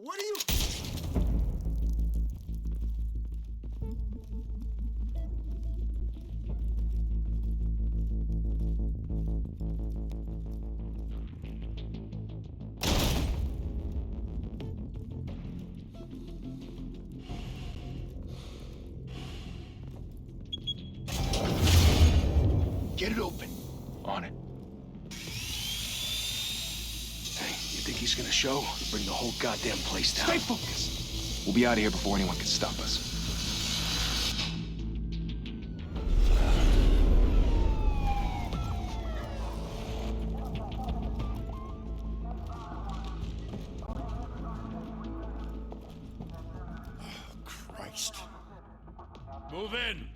What are you... Get it open. On it. Hey, you think he's gonna show? Bring the whole goddamn place down. Stay focused. We'll be out of here before anyone can stop us. Christ. Move in.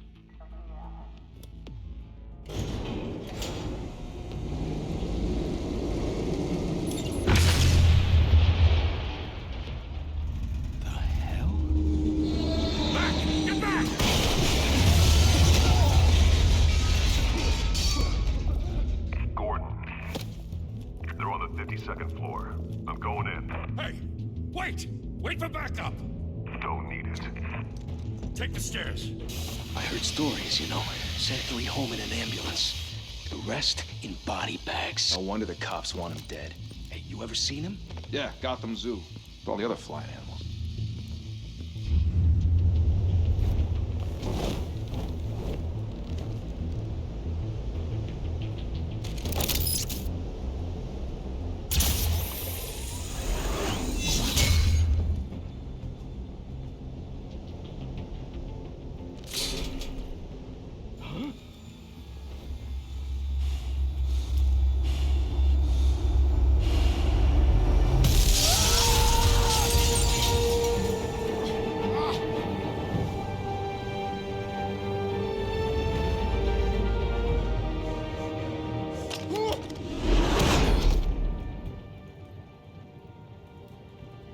Second floor. I'm going in. Hey! Wait! Wait for backup! Don't need it. Take the stairs. I heard stories, you know. Sent 3 home in an ambulance. The rest in body bags. No wonder the cops want him dead. Hey, you ever seen him? Yeah, Gotham Zoo. With all the other flying animals.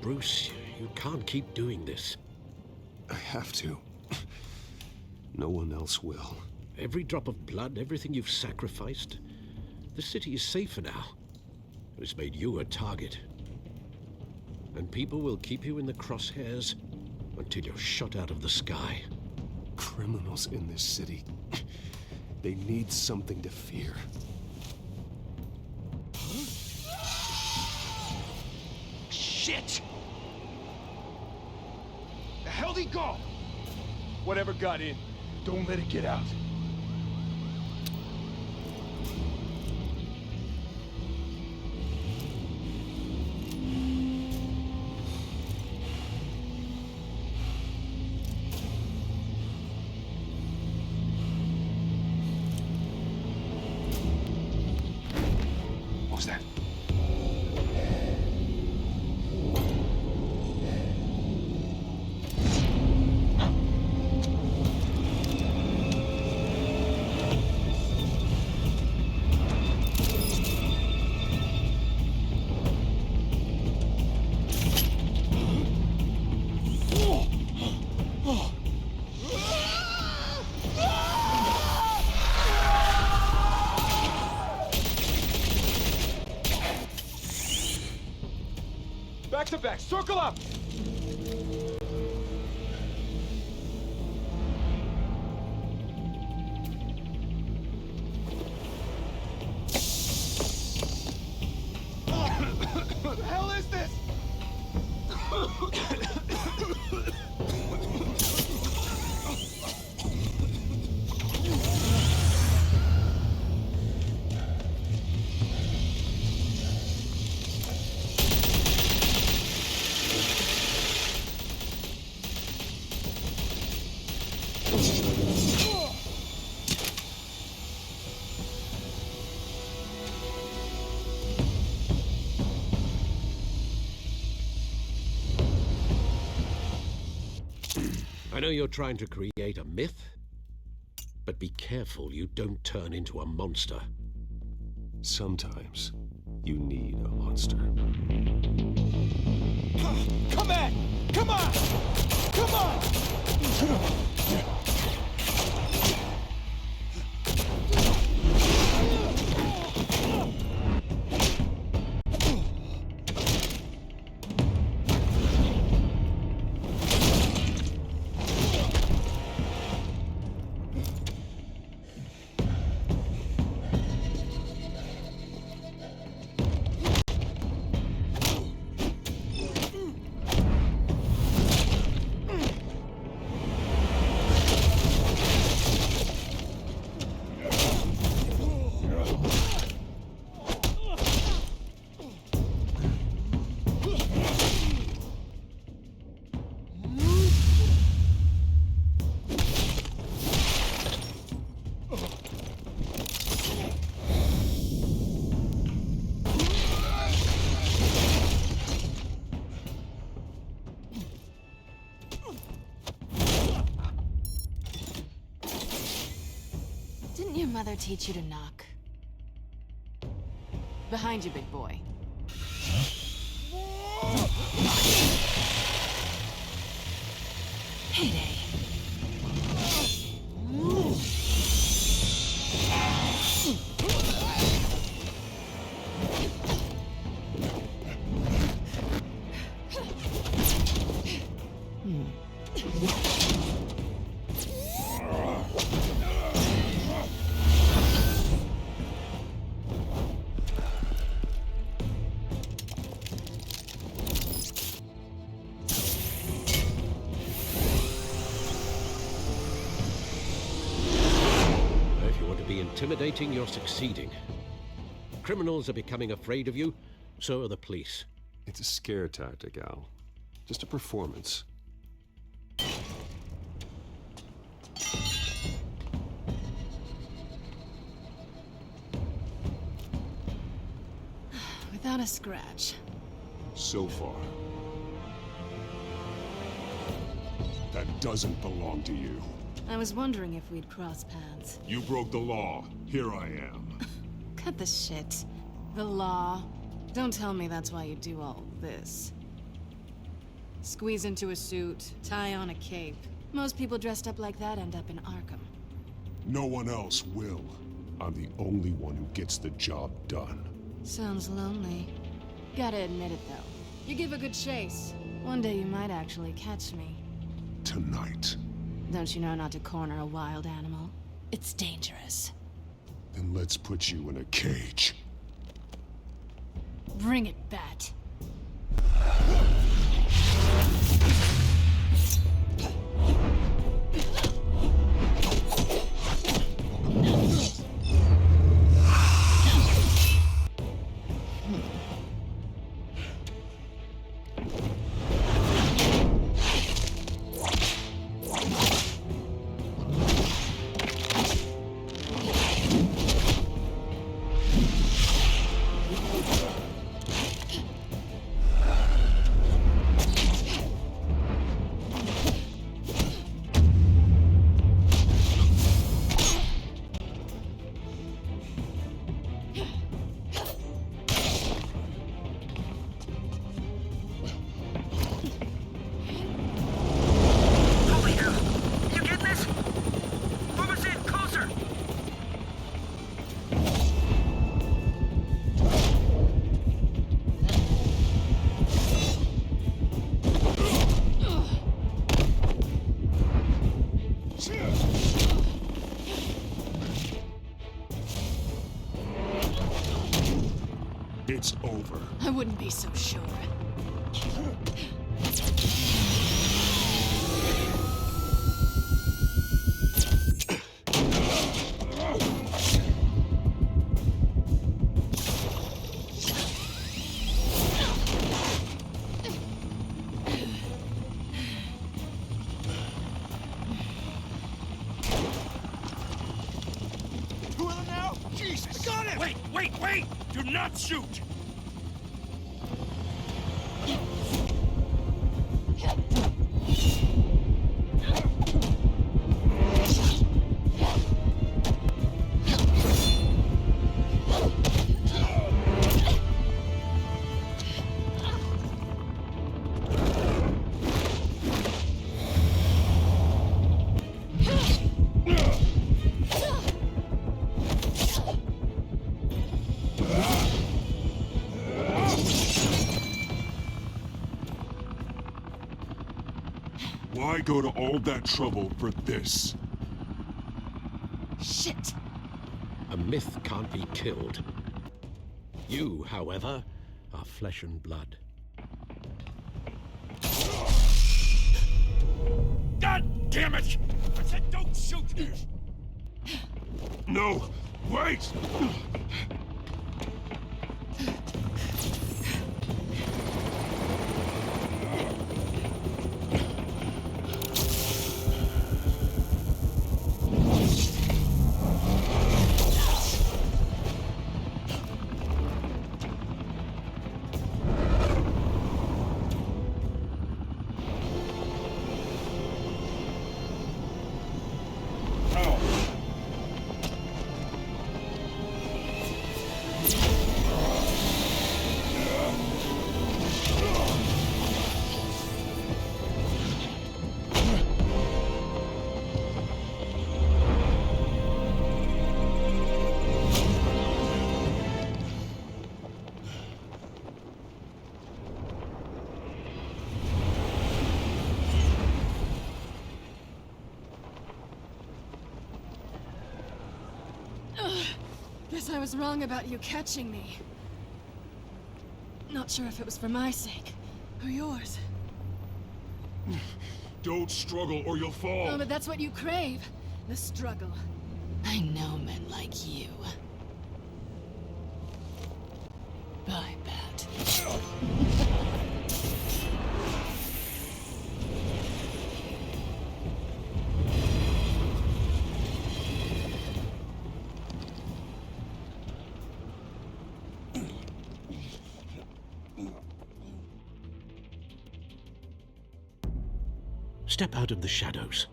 Bruce, you can't keep doing this. I have to. No one else will. Every drop of blood, everything you've sacrificed. The city is safer now. It's made you a target. And people will keep you in the crosshairs until you're shot out of the sky. Criminals in this city. They need something to fear. Shit! The hell'd he go? Whatever got in, don't let it get out. What was that? Back to back, circle up! What the hell is this? I know you're trying to create a myth, but be careful you don't turn into a monster. Sometimes you need a monster. Come at! Come on! Come on! mother teach you to knock? Behind you, big boy. Heyday. Intimidating, you're succeeding. Criminals are becoming afraid of you, so are the police. It's a scare tactic, Al. Just a performance. Without a scratch. So far. That doesn't belong to you. I was wondering if we'd cross paths. You broke the law. Here I am. Cut the shit. The law. Don't tell me that's why you do all this. Squeeze into a suit, tie on a cape. Most people dressed up like that end up in Arkham. No one else will. I'm the only one who gets the job done. Sounds lonely. Gotta admit it, though. You give a good chase. One day you might actually catch me. Tonight. Don't you know not to corner a wild animal? It's dangerous. Then let's put you in a cage. Bring it, Bat. It's over. I wouldn't be so sure. Who are them now? Jesus! Got him! Wait! Do not shoot! Why go to all that trouble for this? Shit! A myth can't be killed. You, however, are flesh and blood. God damn it! I said don't shoot! No! Wait! Guess I was wrong about you catching me. Not sure if it was for my sake, or yours. Don't struggle or you'll fall. Oh, but that's what you crave. The struggle. I know men like you. Bye, Bat. Step out of the shadows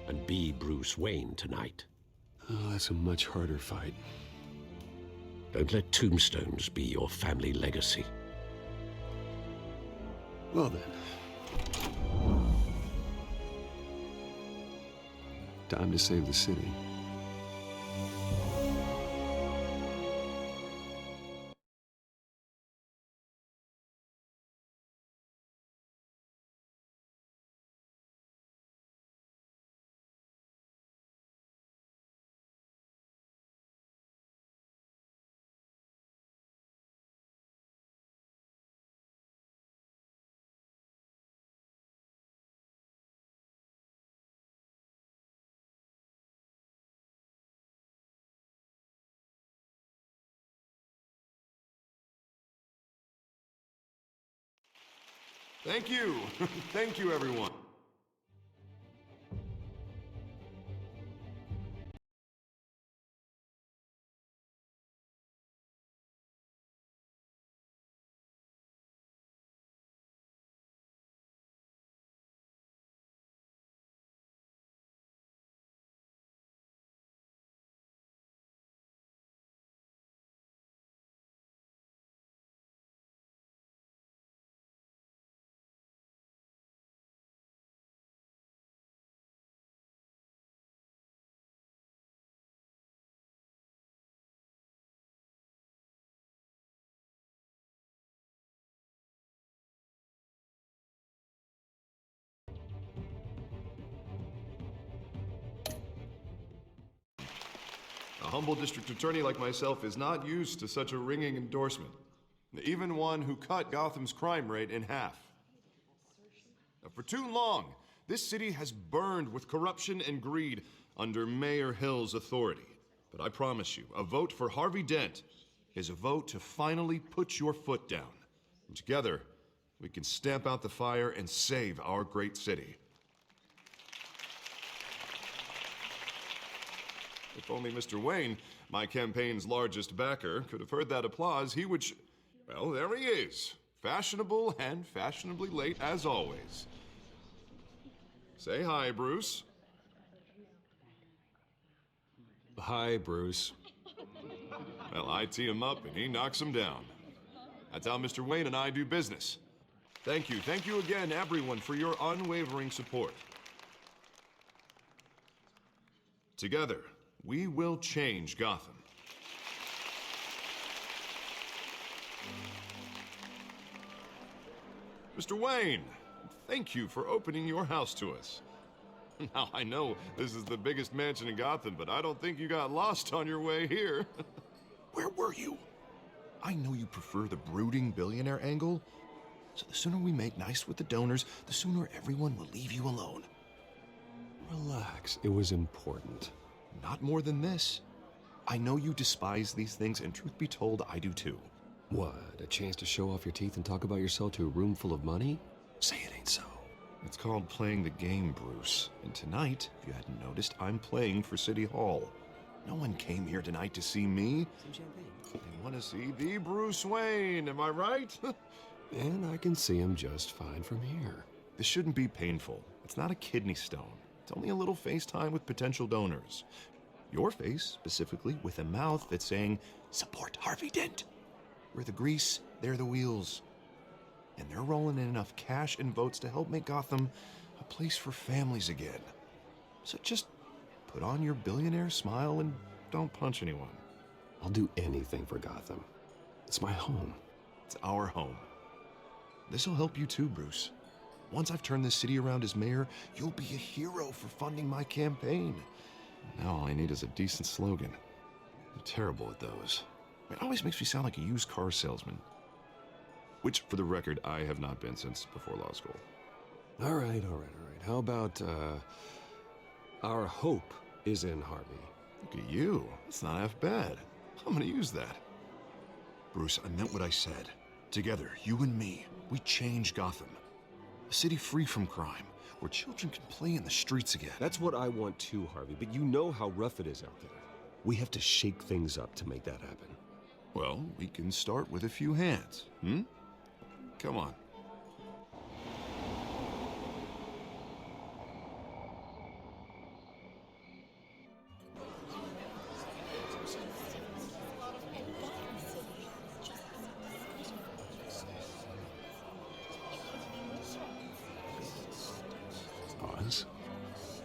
and be Bruce Wayne tonight. Oh, that's a much harder fight. Don't let tombstones be your family legacy. Well then. Time to save the city. Thank you. Thank you, everyone. A humble district attorney like myself is not used to such a ringing endorsement. Even one who cut Gotham's crime rate in half. Now, for too long, this city has burned with corruption and greed under Mayor Hill's authority. But I promise you, a vote for Harvey Dent is a vote to finally put your foot down. And together, we can stamp out the fire and save our great city. If only Mr. Wayne, my campaign's largest backer, could have heard that applause, he would well, there he is. Fashionable and fashionably late as always. Say hi, Bruce. Hi, Bruce. Well, I tee him up and he knocks him down. That's how Mr. Wayne and I do business. Thank you again, everyone, for your unwavering support. Together, we will change Gotham. Mr. Wayne, thank you for opening your house to us. Now, I know this is the biggest mansion in Gotham, but I don't think you got lost on your way here. Where were you? I know you prefer the brooding billionaire angle, so the sooner we make nice with the donors, the sooner everyone will leave you alone. Relax, it was important. Not more than this. I know you despise these things, and truth be told, I do too. What, a chance to show off your teeth and talk about yourself to a room full of money? Say it ain't so. It's called playing the game, Bruce. And tonight, if you hadn't noticed, I'm playing for City Hall. No one came here tonight to see me. Some champagne. They want to see the Bruce Wayne, am I right? And I can see him just fine from here. This shouldn't be painful. It's not a kidney stone. It's only a little FaceTime with potential donors. Your face, specifically, with a mouth that's saying, support Harvey Dent. We're the grease, they're the wheels. And they're rolling in enough cash and votes to help make Gotham a place for families again. So just put on your billionaire smile and don't punch anyone. I'll do anything for Gotham. It's my home. It's our home. This'll help you too, Bruce. Once I've turned this city around as mayor, you'll be a hero for funding my campaign. Now all I need is a decent slogan. terrible at those. It always makes me sound like a used car salesman. Which, for the record, I have not been since before law school. All right. How about, our hope is in Harvey? Look at you. That's not half bad. I'm gonna use that. Bruce, I meant what I said. Together, you and me, we change Gotham. A city free from crime, where children can play in the streets again. That's what I want too, Harvey, but you know how rough it is out there. We have to shake things up to make that happen. Well, we can start with a few hands, Come on. Pause.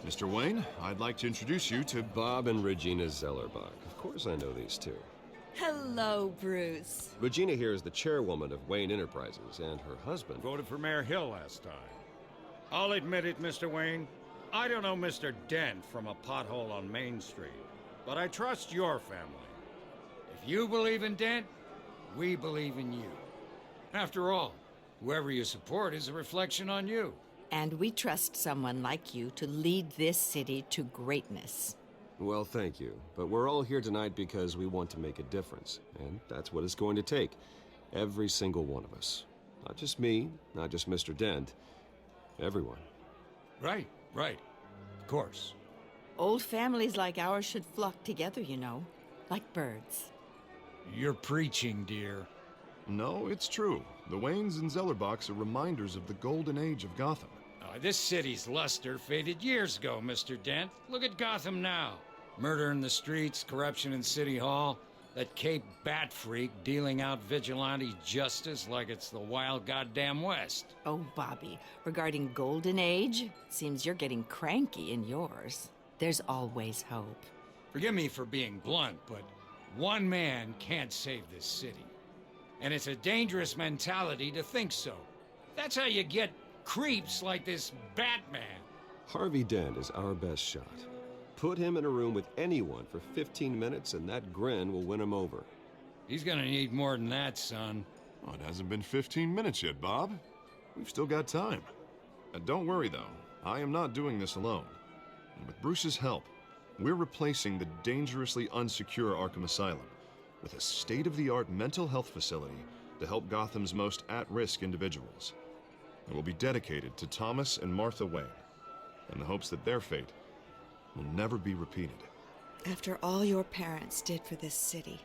Mr. Wayne, I'd like to introduce you to Bob and Regina Zellerbach. Of course I know these two. Hello, Bruce. Regina here is the chairwoman of Wayne Enterprises, and her husband... Voted for Mayor Hill last time. I'll admit it, Mr. Wayne. I don't know Mr. Dent from a pothole on Main Street, but I trust your family. If you believe in Dent, we believe in you. After all, whoever you support is a reflection on you. And we trust someone like you to lead this city to greatness. Well, thank you. But we're all here tonight because we want to make a difference. And that's what it's going to take. Every single one of us. Not just me, not just Mr. Dent. Everyone. Right. Of course. Old families like ours should flock together, you know. Like birds. You're preaching, dear. No, it's true. The Waynes and Zellerbachs are reminders of the golden age of Gotham. This city's luster faded years ago, Mr. Dent. Look at Gotham now. Murder in the streets, corruption in City Hall, that Cape Bat freak dealing out vigilante justice like it's the wild goddamn West. Oh, Bobby, regarding Golden Age, seems you're getting cranky in yours. There's always hope. Forgive me for being blunt, but one man can't save this city. And it's a dangerous mentality to think so. That's how you get creeps like this Batman. Harvey Dent is our best shot. Put him in a room with anyone for 15 minutes and that grin will win him over. He's gonna need more than that, son. Oh, it hasn't been 15 minutes yet, Bob. We've still got time. Don't worry, though. I am not doing this alone. And with Bruce's help, we're replacing the dangerously unsecure Arkham Asylum with a state-of-the-art mental health facility to help Gotham's most at-risk individuals. It will be dedicated to Thomas and Martha Wayne, in the hopes that their fate will never be repeated. After all your parents did for this city,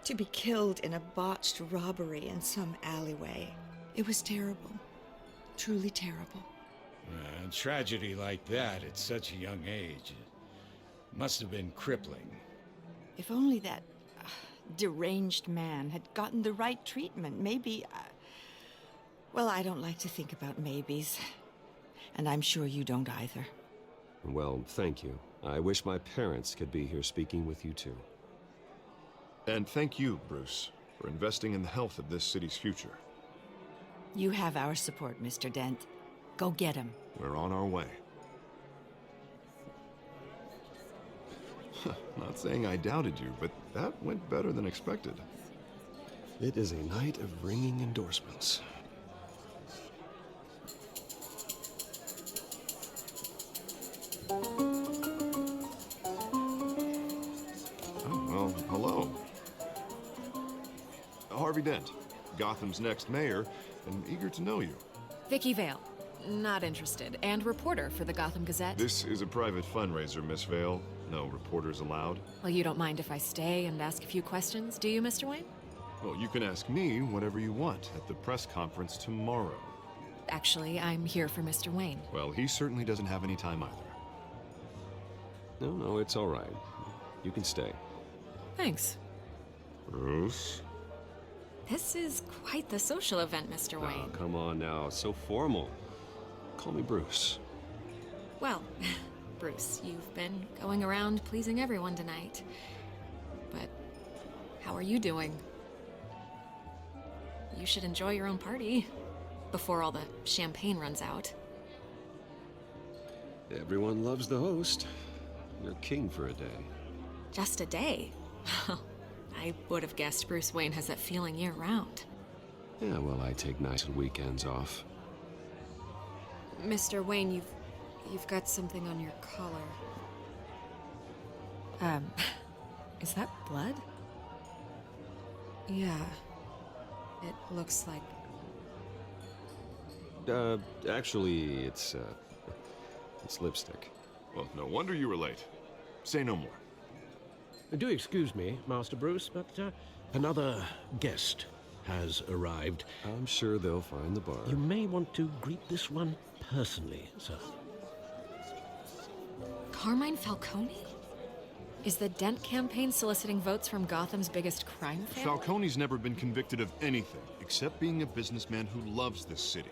to be killed in a botched robbery in some alleyway, it was terrible. Truly terrible. A tragedy like that at such a young age must have been crippling. If only that deranged man had gotten the right treatment, maybe... Well, I don't like to think about maybes. And I'm sure you don't either. Well, thank you. I wish my parents could be here speaking with you too. And thank you, Bruce, for investing in the health of this city's future. You have our support, Mr. Dent. Go get him. We're on our way. Not saying I doubted you, but that went better than expected. It is a night of ringing endorsements. Well, hello. Harvey Dent, Gotham's next mayor, and eager to know you. Vicky Vale. Not interested. And reporter for the Gotham Gazette. This is a private fundraiser, Miss Vale. No reporters allowed. Well, you don't mind if I stay and ask a few questions, do you, Mr. Wayne? Well, you can ask me whatever you want at the press conference tomorrow. Actually, I'm here for Mr. Wayne. Well, he certainly doesn't have any time either. No, it's all right. You can stay. Thanks. Bruce? This is quite the social event, Mr. Wayne. Oh, come on now. So formal. Call me Bruce. Well, Bruce, you've been going around pleasing everyone tonight. But how are you doing? You should enjoy your own party before all the champagne runs out. Everyone loves the host. You're king for a day. just a day. I would have guessed Bruce Wayne has that feeling year-round. Yeah, well, I take nice weekends off. Mr. Wayne, you've got something on your collar. Is that blood? Yeah. It looks like... Actually, it's lipstick. Well, no wonder you were late. Say no more. Do excuse me, Master Bruce, but another guest has arrived. I'm sure they'll find the bar. You may want to greet this one personally, sir. Carmine Falcone? Is the Dent campaign soliciting votes from Gotham's biggest crime family? Falcone's never been convicted of anything except being a businessman who loves this city.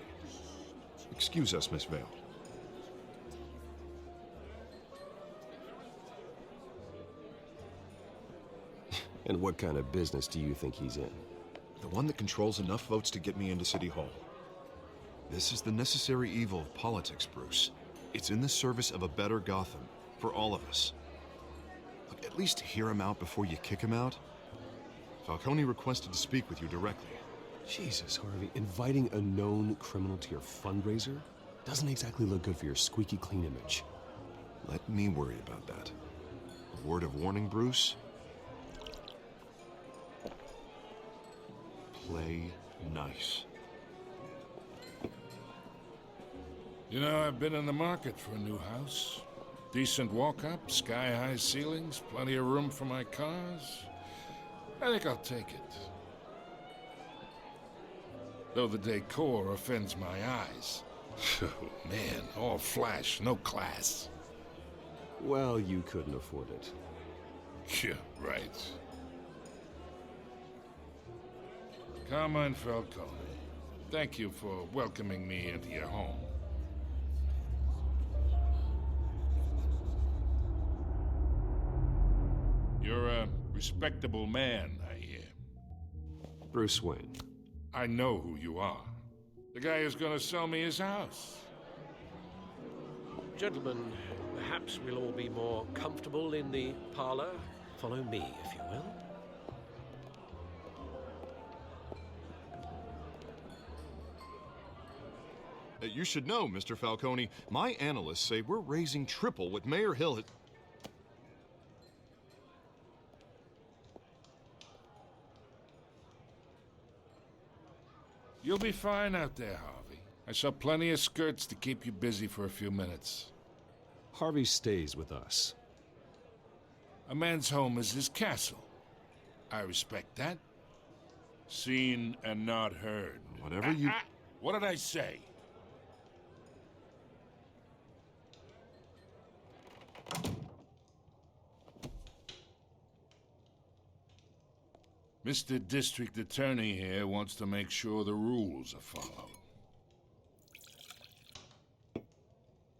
Excuse us, Miss Vale. And what kind of business do you think he's in? The one that controls enough votes to get me into City Hall. This is the necessary evil of politics, Bruce. It's in the service of a better Gotham, for all of us. Look, at least hear him out before you kick him out. Falcone requested to speak with you directly. Jesus, Harvey, inviting a known criminal to your fundraiser doesn't exactly look good for your squeaky clean image. Let me worry about that. A word of warning, Bruce. Play nice. You know, I've been in the market for a new house. Decent walk-up, sky-high ceilings, plenty of room for my cars. I think I'll take it. Though the decor offends my eyes. Oh, man, all flash, no class. Well, you couldn't afford it. Yeah, right. Carmine Falcone, thank you for welcoming me into your home. You're a respectable man, I hear. Bruce Wayne. I know who you are. The guy who's gonna sell me his house. Gentlemen, perhaps we'll all be more comfortable in the parlor. Follow me, if you will. You should know, Mr. Falcone, my analysts say we're raising triple what Mayor Hill had... You'll be fine out there, Harvey. I saw plenty of skirts to keep you busy for a few minutes. Harvey stays with us. A man's home is his castle. I respect that. Seen and not heard. Whatever you... What did I say? Mr. District Attorney here wants to make sure the rules are followed.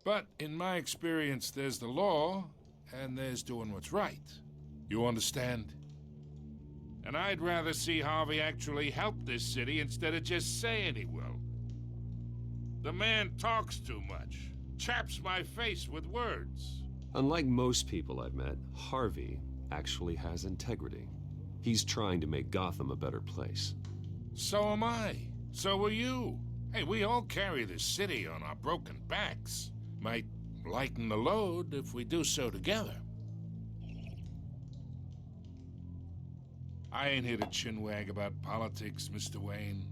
But in my experience, there's the law, and there's doing what's right. You understand? And I'd rather see Harvey actually help this city instead of just saying he will. The man talks too much, chaps my face with words. Unlike most people I've met, Harvey actually has integrity. He's trying to make Gotham a better place. So am I. So are you. Hey, we all carry this city on our broken backs. Might lighten the load if we do so together. I ain't here to chinwag about politics, Mr. Wayne.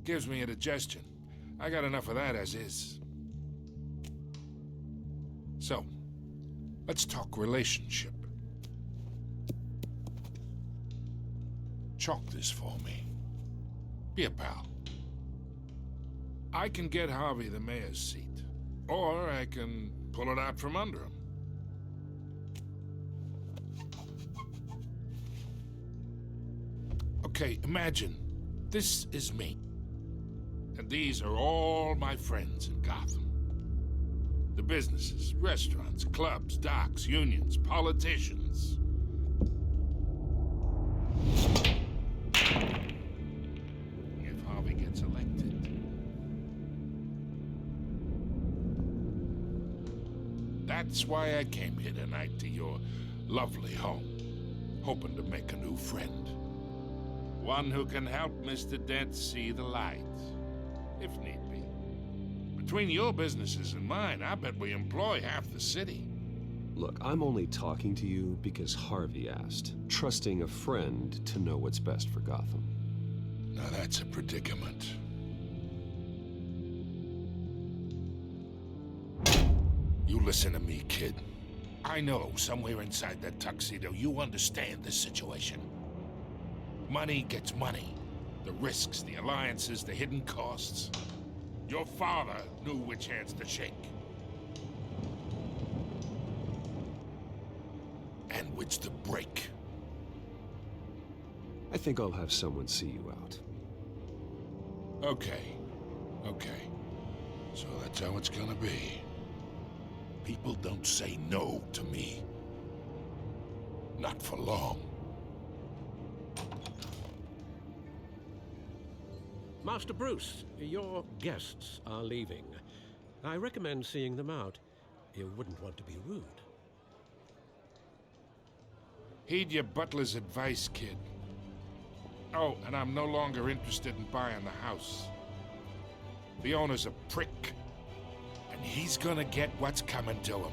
Gives me indigestion. I got enough of that as is. So, let's talk relationship. Chalk this for me. Be a pal. I can get Harvey the mayor's seat, or I can pull it out from under him. Okay, imagine this is me, and these are all my friends in Gotham. The businesses, restaurants, clubs, docks, unions, politicians. If Harvey gets elected, that's why I came here tonight to your lovely home, hoping to make a new friend. One who can help Mr. Dent see the light, if need be. Between your businesses and mine, I bet we employ half the city. Look, I'm only talking to you because Harvey asked, trusting a friend to know what's best for Gotham. Now that's a predicament. You listen to me, kid. I know somewhere inside that tuxedo you understand this situation. Money gets money. The risks, the alliances, the hidden costs. Your father knew which hands to shake. And which to break. I think I'll have someone see you out. Okay. So that's how it's gonna be. People don't say no to me. Not for long. Master Bruce, your guests are leaving. I recommend seeing them out. You wouldn't want to be rude. Heed your butler's advice, kid. Oh, and I'm no longer interested in buying the house. The owner's a prick, and he's gonna get what's coming to him.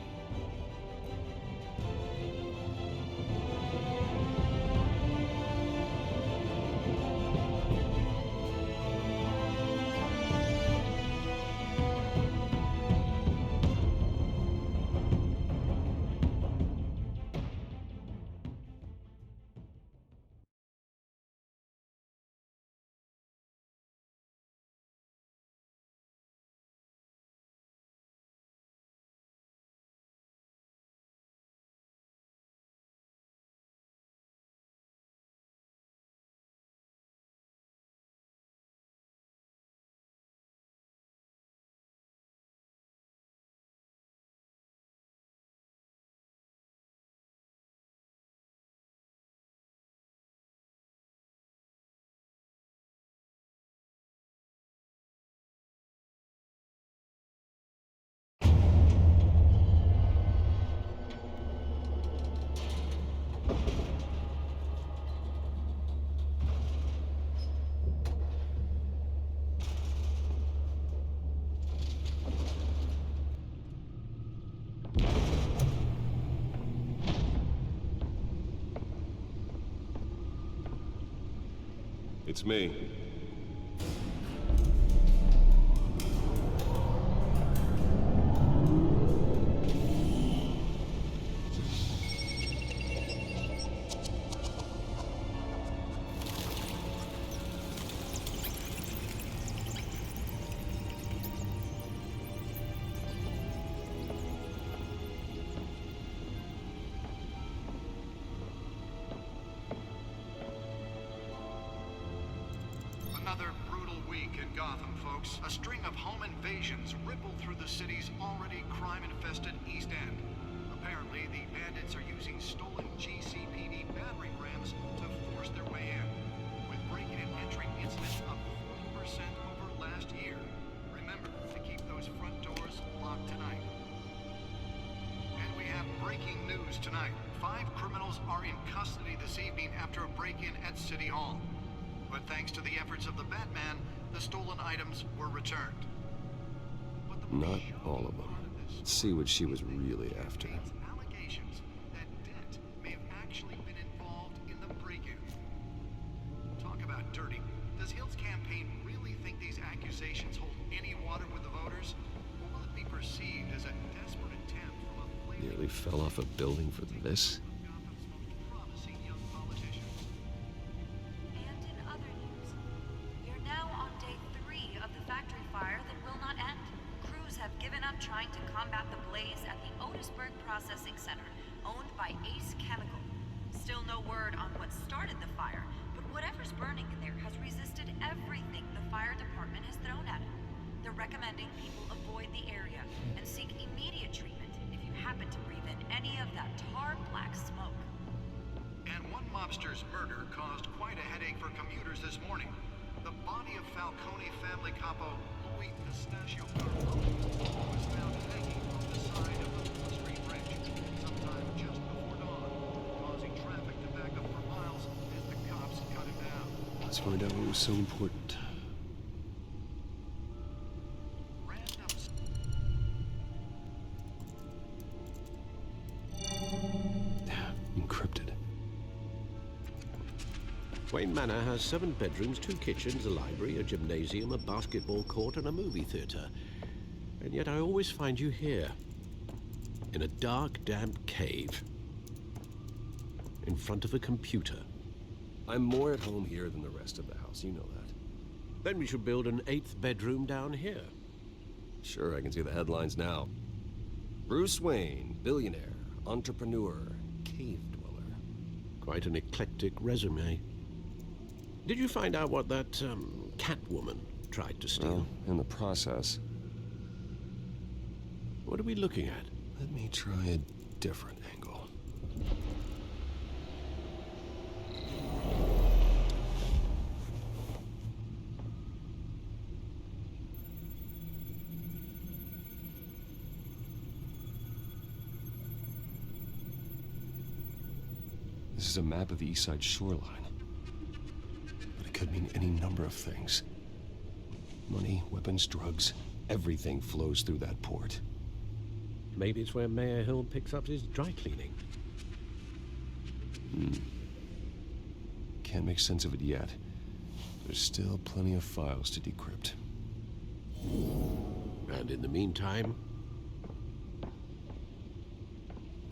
It's me. Another brutal week in Gotham, folks. A string of home invasions rippled through the city's already crime-infested East End. Apparently, the bandits are using stolen GCPD battering rams to force their way in, with breaking and entering incidents up 40% over last year. Remember to keep those front doors locked tonight. And we have breaking news tonight. 5 criminals are in custody this evening after a break-in at City Hall. But thanks to the efforts of the Batman, the stolen items were returned. Not all of them. Let's see what she was really after. Allegations that Dent may have actually been involved in the break-in. Talk about dirty. Does Hill's campaign really think these accusations hold any water with the voters? Or will it be perceived as a desperate attempt from a Nearly fell off a building for this? promising young politician? And in other news, we are now on day 3 of the factory fire that will not end. Crews have given up trying to combat the blaze at the Otisburg Processing Center, owned by Ace Chemical. Still no word on what started the fire, but whatever's burning in there has resisted everything the fire department has thrown at it. They're recommending people avoid the area and seek immediate treatment if you happen to breathe in any of that tar black smoke. And one mobster's murder caused quite a headache for commuters this morning. The body of Falcone family capo Louis Pistachio Carlo was found hanging off the side of the 4th Street Bridge sometime just before dawn. Let's find out what was so important. Encrypted. Wayne Manor has 7 bedrooms, 2 kitchens, a library, a gymnasium, a basketball court, and a movie theater. And yet I always find you here, in a dark, damp cave, in front of a computer. I'm more at home here than the rest of the house, you know that. Then we should build an 8th bedroom down here. Sure, I can see the headlines now. Bruce Wayne, billionaire, entrepreneur, cave dweller. Quite an eclectic resume. Did you find out what that, Catwoman tried to steal? Well, in the process. What are we looking at? Let me try a different angle. This is a map of the East Side shoreline. But it could mean any number of things. Money, weapons, drugs, everything flows through that port. Maybe it's where Mayor Hill picks up his dry cleaning. Can't make sense of it yet. There's still plenty of files to decrypt. And in the meantime,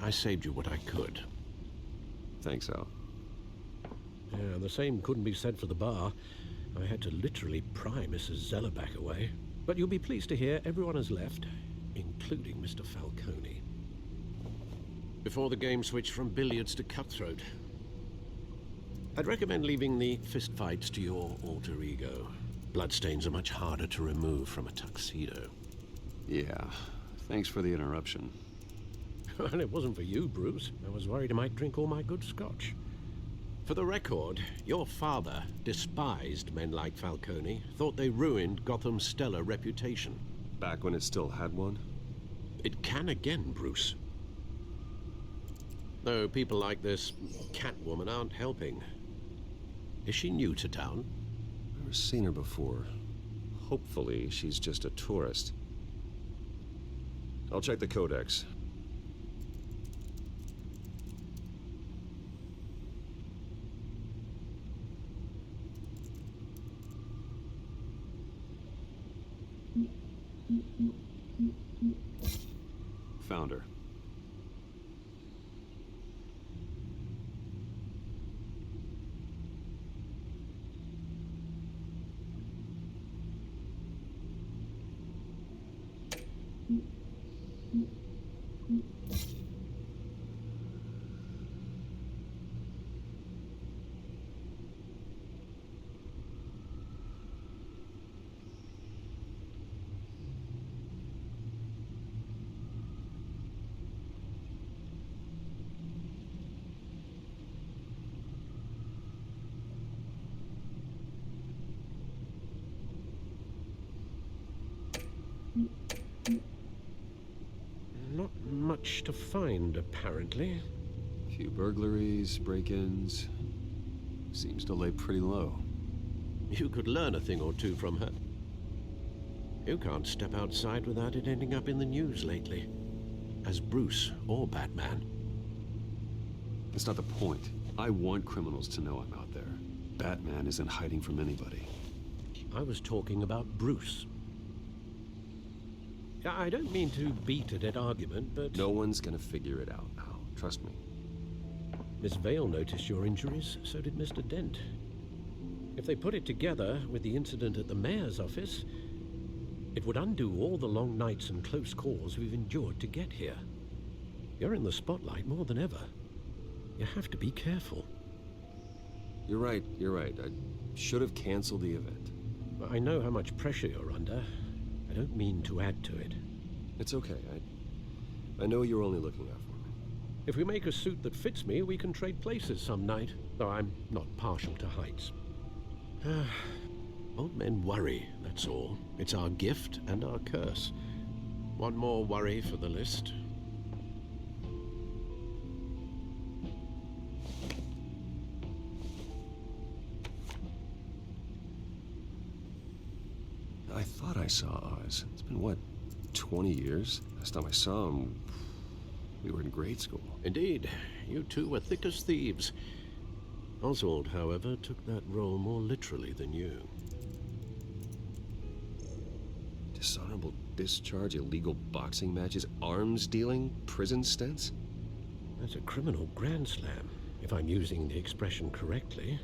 I saved you what I could. Thanks, Al. Yeah, the same couldn't be said for the bar. I had to literally pry Mrs. Zellerback away. But you'll be pleased to hear everyone has left, including Mr. Falcone. Before the game switched from billiards to cutthroat. I'd recommend leaving the fistfights to your alter ego. Bloodstains are much harder to remove from a tuxedo. Yeah, thanks for the interruption. And it wasn't for you, Bruce. I was worried I might drink all my good scotch. For the record, your father despised men like Falcone, thought they ruined Gotham's stellar reputation. Back when it still had one? It can again, Bruce. Though people like this Catwoman aren't helping. Is she new to town? Never seen her before. Hopefully, she's just a tourist. I'll check the codex. Found her. Not much to find, apparently. Few burglaries, break-ins. Seems to lay pretty low. You could learn a thing or two from her. You can't step outside without it ending up in the news lately. As Bruce or Batman. That's not the point. I want criminals to know I'm out there. Batman isn't hiding from anybody. I was talking about Bruce. I don't mean to beat a dead argument, but... No one's gonna figure it out now. Trust me. Miss Vale noticed your injuries, so did Mr. Dent. If they put it together with the incident at the mayor's office, it would undo all the long nights and close calls we've endured to get here. You're in the spotlight more than ever. You have to be careful. You're right. I should have canceled the event. I know how much pressure you're under. I don't mean to add to it. It's okay. I know you're only looking out for me. If we make a suit that fits me, we can trade places some night, though I'm not partial to heights. Old men worry, that's all. It's our gift and our curse. One more worry for the list. I thought I saw Oz. It's been, what, 20 years? Last time I saw him, we were in grade school. Indeed, you two were thick as thieves. Oswald, however, took that role more literally than you. Dishonorable discharge, illegal boxing matches, arms dealing, prison stints? That's a criminal grand slam, if I'm using the expression correctly.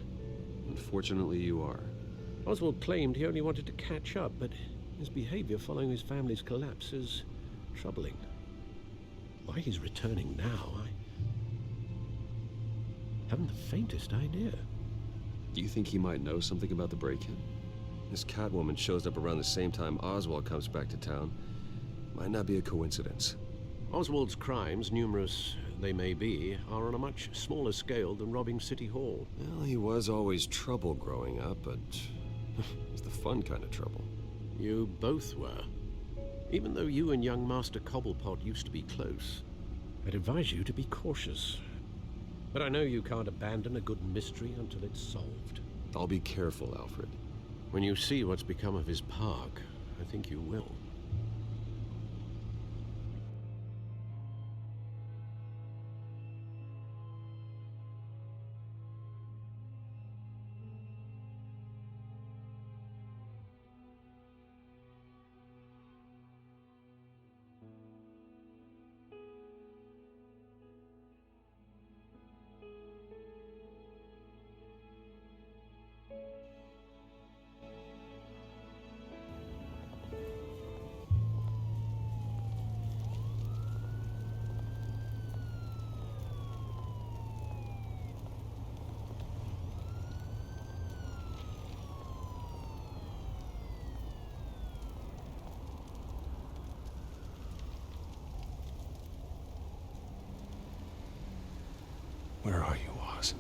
Unfortunately, you are. Oswald claimed he only wanted to catch up, but his behavior following his family's collapse is troubling. Why he's returning now, I haven't the faintest idea. Do you think he might know something about the break-in? This Catwoman shows up around the same time Oswald comes back to town. Might not be a coincidence. Oswald's crimes, numerous they may be, are on a much smaller scale than robbing City Hall. Well, he was always trouble growing up, but it's the fun kind of trouble. You both were. Even though you and young Master Cobblepot used to be close, I'd advise you to be cautious. But I know you can't abandon a good mystery until it's solved. I'll be careful, Alfred. When you see what's become of his park, I think you will. Where are you, Oz?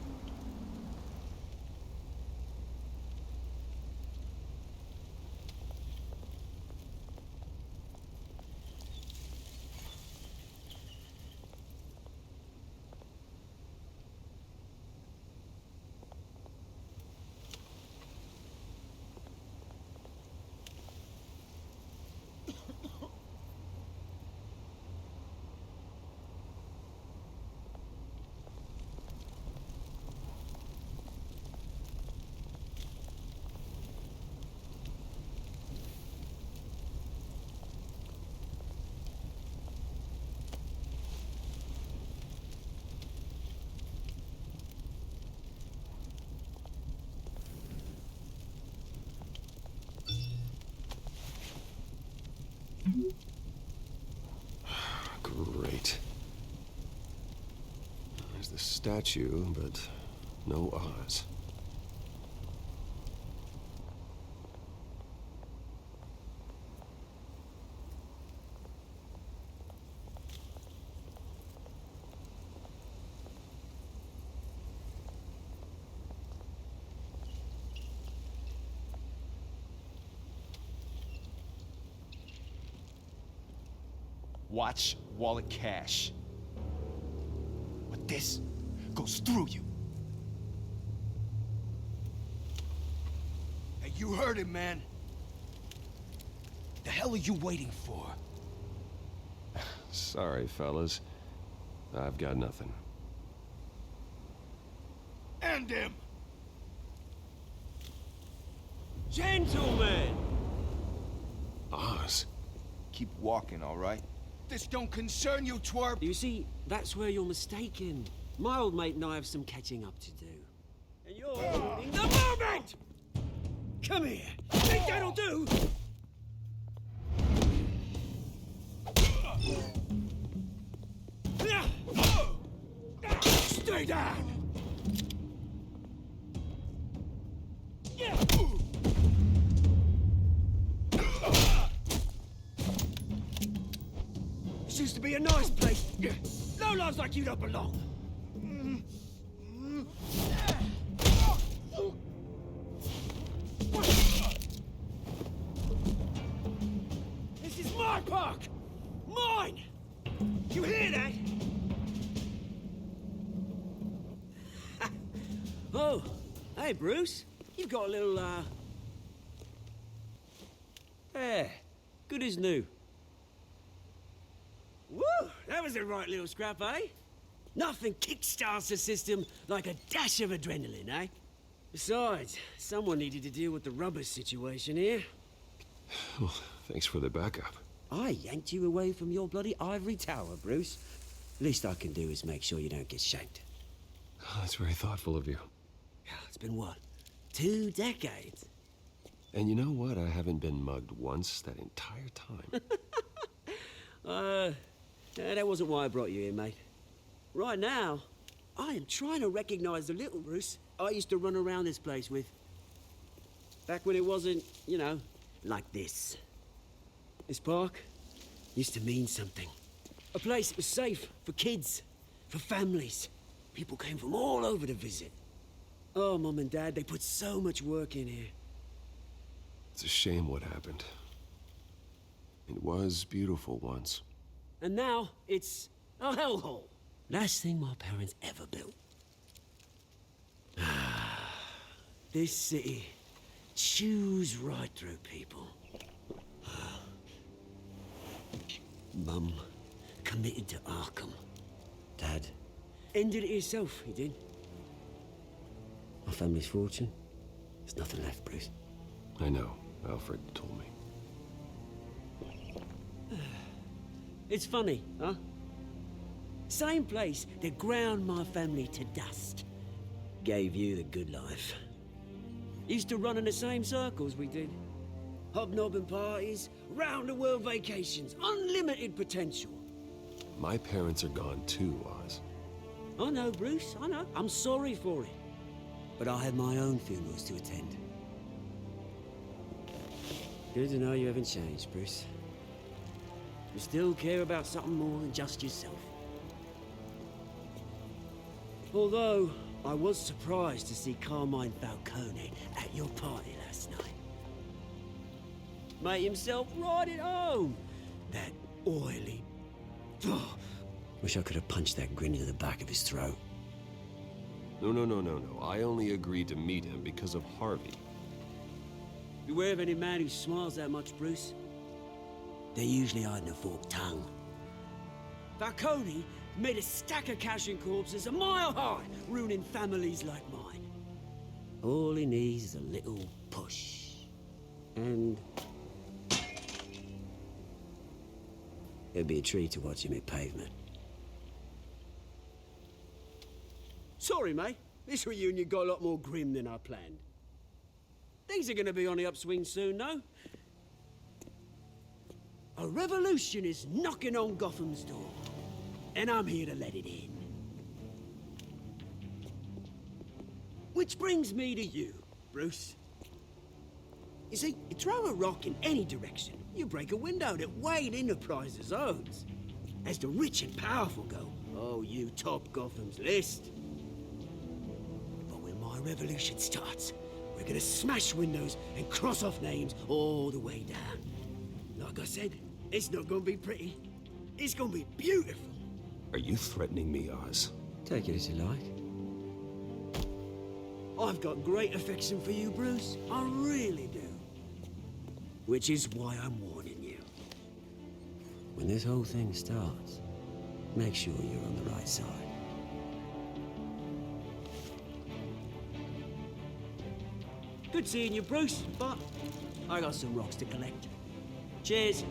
Great. There's the statue, but no Oz. Watch wallet cash. But this goes through you. Hey, you heard him, man. The hell are you waiting for? Sorry, fellas. I've got nothing. End him! Gentlemen! Oz. Keep walking, all right? This don't concern you, twerp! You see, that's where you're mistaken. My old mate and I have some catching up to do. And you're holding the moment! Come here! Think that'll do? Stay down! This used to be a nice place. No lives like you don't belong. This is my park! Mine! You hear that? Oh, hey, Bruce. You've got a little, Yeah, good as new. Woo! That was a right little scrap, eh? Nothing kickstarts the system like a dash of adrenaline, eh? Besides, someone needed to deal with the rubber situation here. Well, thanks for the backup. I yanked you away from your bloody ivory tower, Bruce. Least I can do is make sure you don't get shanked. Oh, that's very thoughtful of you. Yeah, it's been what? 2 decades? And you know what? I haven't been mugged once that entire time. That wasn't why I brought you here, mate. Right now, I am trying to recognize the little Bruce I used to run around this place with. Back when it wasn't, you know, like this. This park used to mean something. A place that was safe for kids, for families. People came from all over to visit. Oh, Mum and Dad, they put so much work in here. It's a shame what happened. It was beautiful once. And now, it's a hellhole. Last thing my parents ever built. This city chews right through people. Mum committed to Arkham. Dad ended it himself, he did. My family's fortune, there's nothing left, Bruce. I know. Alfred told me. It's funny, huh? Same place that ground my family to dust. Gave you the good life. Used to run in the same circles we did. Hobnobbing parties, round-the-world vacations, unlimited potential. My parents are gone too, Oz. I know, Bruce, I know. I'm sorry for it. But I had my own funerals to attend. Good to know you haven't changed, Bruce. You still care about something more than just yourself. Although, I was surprised to see Carmine Falcone at your party last night. Made himself right at home. That oily... Oh, wish I could have punched that grin into the back of his throat. No. I only agreed to meet him because of Harvey. Beware of any man who smiles that much, Bruce. They're usually hiding a forked tongue. Falcone made a stack of cash and corpses a mile high, ruining families like mine. All he needs is a little push. And... it'd be a treat to watch him hit pavement. Sorry, mate. This reunion got a lot more grim than I planned. Things are gonna be on the upswing soon, though. A revolution is knocking on Gotham's door, and I'm here to let it in. Which brings me to you, Bruce. You see, you throw a rock in any direction, you break a window that Wayne Enterprises owns. As the rich and powerful go, oh, you top Gotham's list. But when my revolution starts, we're gonna smash windows and cross off names all the way down. Like I said, it's not gonna be pretty. It's gonna be beautiful. Are you threatening me, Oz? Take it as you like. I've got great affection for you, Bruce. I really do. Which is why I'm warning you. When this whole thing starts, make sure you're on the right side. Good seeing you, Bruce, but I got some rocks to collect. Cheers.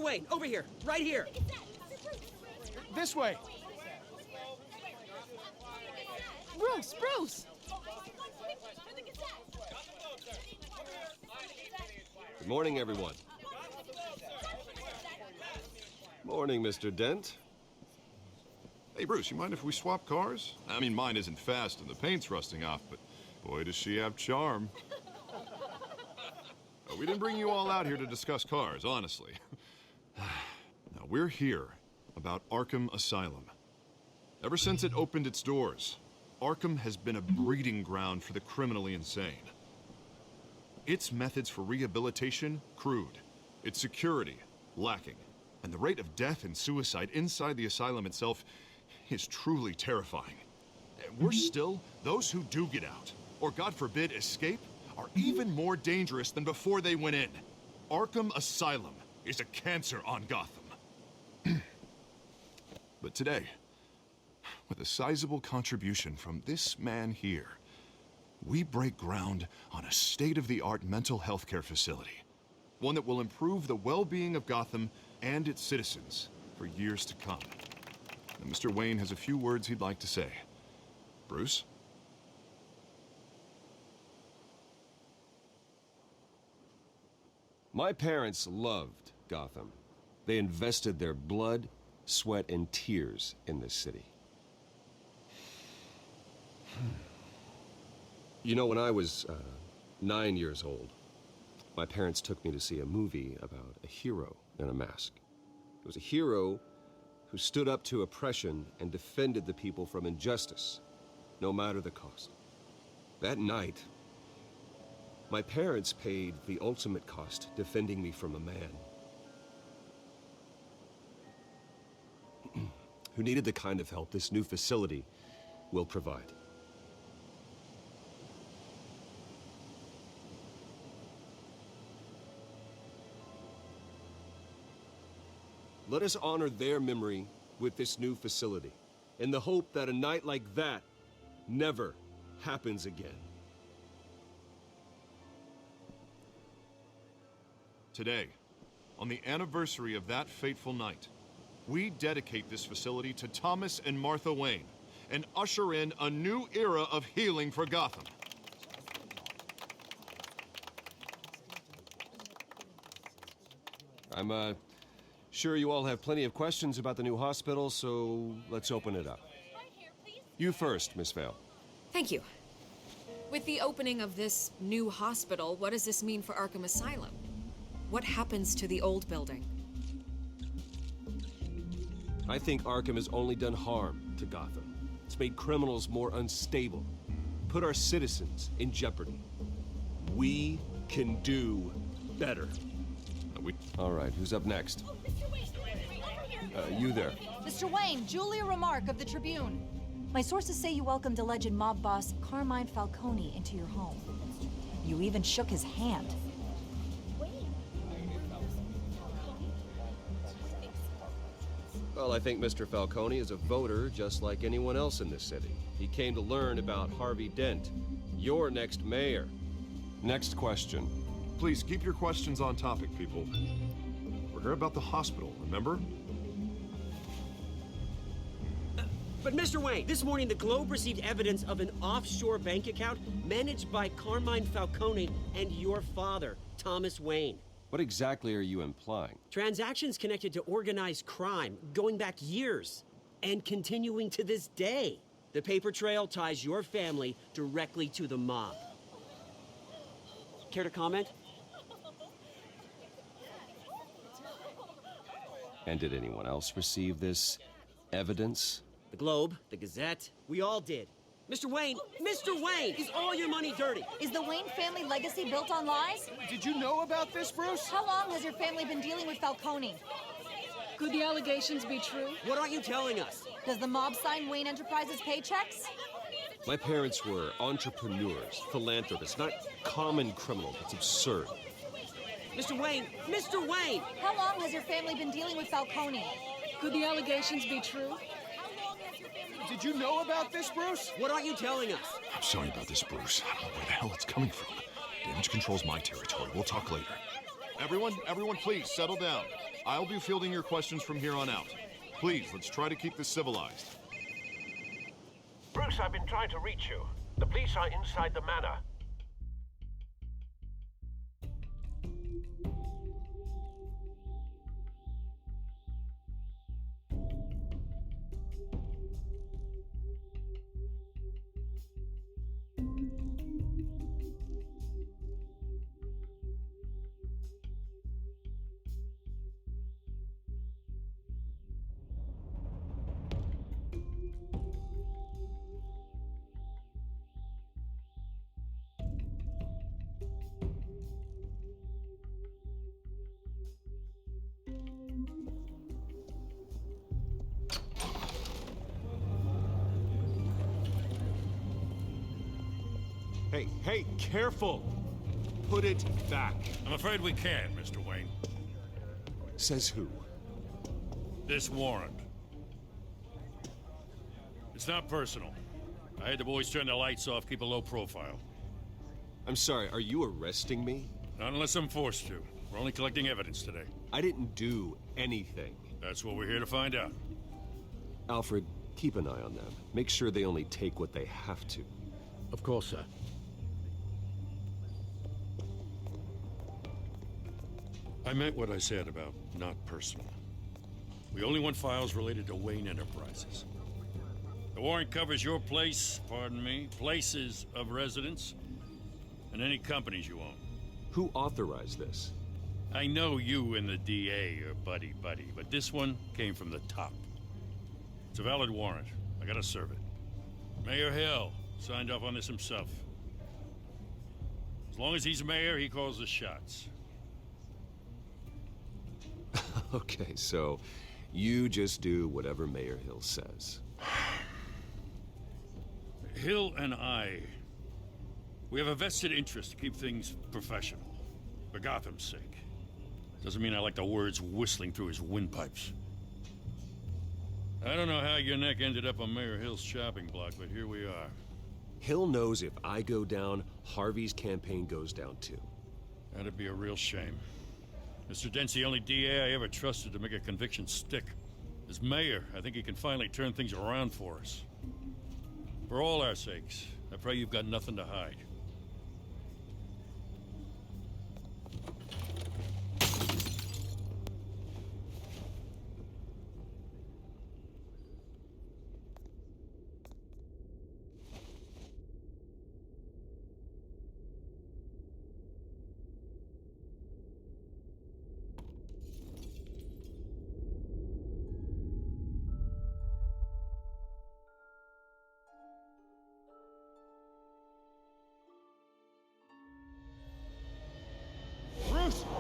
Wayne, over here, right here. This way. Bruce, Bruce! Good morning, everyone. Morning, Mr. Dent. Hey, Bruce, you mind if we swap cars? I mean, mine isn't fast and the paint's rusting off, but boy, does she have charm. We didn't bring you all out here to discuss cars, honestly. Now, we're here about Arkham Asylum. Ever since it opened its doors, Arkham has been a breeding ground for the criminally insane. Its methods for rehabilitation, crude. Its security, lacking. And the rate of death and suicide inside the asylum itself is truly terrifying. And worse still, those who do get out, or God forbid, escape, are even more dangerous than before they went in. Arkham Asylum is a cancer on Gotham. But today, with a sizable contribution from this man here, we break ground on a state-of-the-art mental health care facility. One that will improve the well-being of Gotham and its citizens for years to come. And Mr. Wayne has a few words he'd like to say. Bruce? My parents loved Gotham. They invested their blood, sweat, and tears in this city. You know, when I was 9 years old, my parents took me to see a movie about a hero in a mask. It was a hero who stood up to oppression and defended the people from injustice, no matter the cost. That night, my parents paid the ultimate cost defending me from a man who needed the kind of help this new facility will provide. Let us honor their memory with this new facility, in the hope that a night like that never happens again. Today, on the anniversary of that fateful night, we dedicate this facility to Thomas and Martha Wayne and usher in a new era of healing for Gotham. I'm sure you all have plenty of questions about the new hospital, so let's open it up. You first, Miss Vale. Thank you. With the opening of this new hospital, what does this mean for Arkham Asylum? What happens to the old building? I think Arkham has only done harm to Gotham. It's made criminals more unstable, put our citizens in jeopardy. We can do better. All right, who's up next? You there. Mr. Wayne, Julia Remark of the Tribune. My sources say you welcomed alleged mob boss Carmine Falcone into your home. You even shook his hand. Well, I think Mr. Falcone is a voter just like anyone else in this city. He came to learn about Harvey Dent, your next mayor. Next question. Please keep your questions on topic, people. We're here about the hospital, remember? But Mr. Wayne, this morning the Globe received evidence of an offshore bank account managed by Carmine Falcone and your father, Thomas Wayne. What exactly are you implying? Transactions connected to organized crime, going back years, and continuing to this day. The paper trail ties your family directly to the mob. Care to comment? And did anyone else receive this evidence? The Globe, the Gazette, we all did. Mr. Wayne, is all your money dirty? Is the Wayne family legacy built on lies? Did you know about this, Bruce? How long has your family been dealing with Falcone? Could the allegations be true? What aren't you telling us? Does the mob sign Wayne Enterprises paychecks? My parents were entrepreneurs, philanthropists, not common criminals. It's absurd. Mr. Wayne! How long has your family been dealing with Falcone? Could the allegations be true? Did you know about this, Bruce? What aren't you telling us? I'm sorry about this, Bruce. I don't know where the hell it's coming from. Damage control's my territory. We'll talk later. Everyone, please, settle down. I'll be fielding your questions from here on out. Please, let's try to keep this civilized. Bruce, I've been trying to reach you. The police are inside the manor. Hey, careful! Put it back. I'm afraid we can't, Mr. Wayne. Says who? This warrant. It's not personal. I had the boys turn the lights off, keep a low profile. I'm sorry, are you arresting me? Not unless I'm forced to. We're only collecting evidence today. I didn't do anything. That's what we're here to find out. Alfred, keep an eye on them. Make sure they only take what they have to. Of course, sir. I meant what I said about not personal. We only want files related to Wayne Enterprises. The warrant covers your place, pardon me, places of residence, and any companies you own. Who authorized this? I know you and the DA are buddy-buddy, but this one came from the top. It's a valid warrant. I gotta serve it. Mayor Hill signed off on this himself. As long as he's mayor, he calls the shots. Okay, so you just do whatever Mayor Hill says. Hill and we have a vested interest to keep things professional. For Gotham's sake. Doesn't mean I like the words whistling through his windpipes. I don't know how your neck ended up on Mayor Hill's chopping block, but here we are. Hill knows if I go down, Harvey's campaign goes down too. That'd be a real shame. Mr. Dent's the only DA I ever trusted to make a conviction stick. As mayor, I think he can finally turn things around for us. For all our sakes, I pray you've got nothing to hide.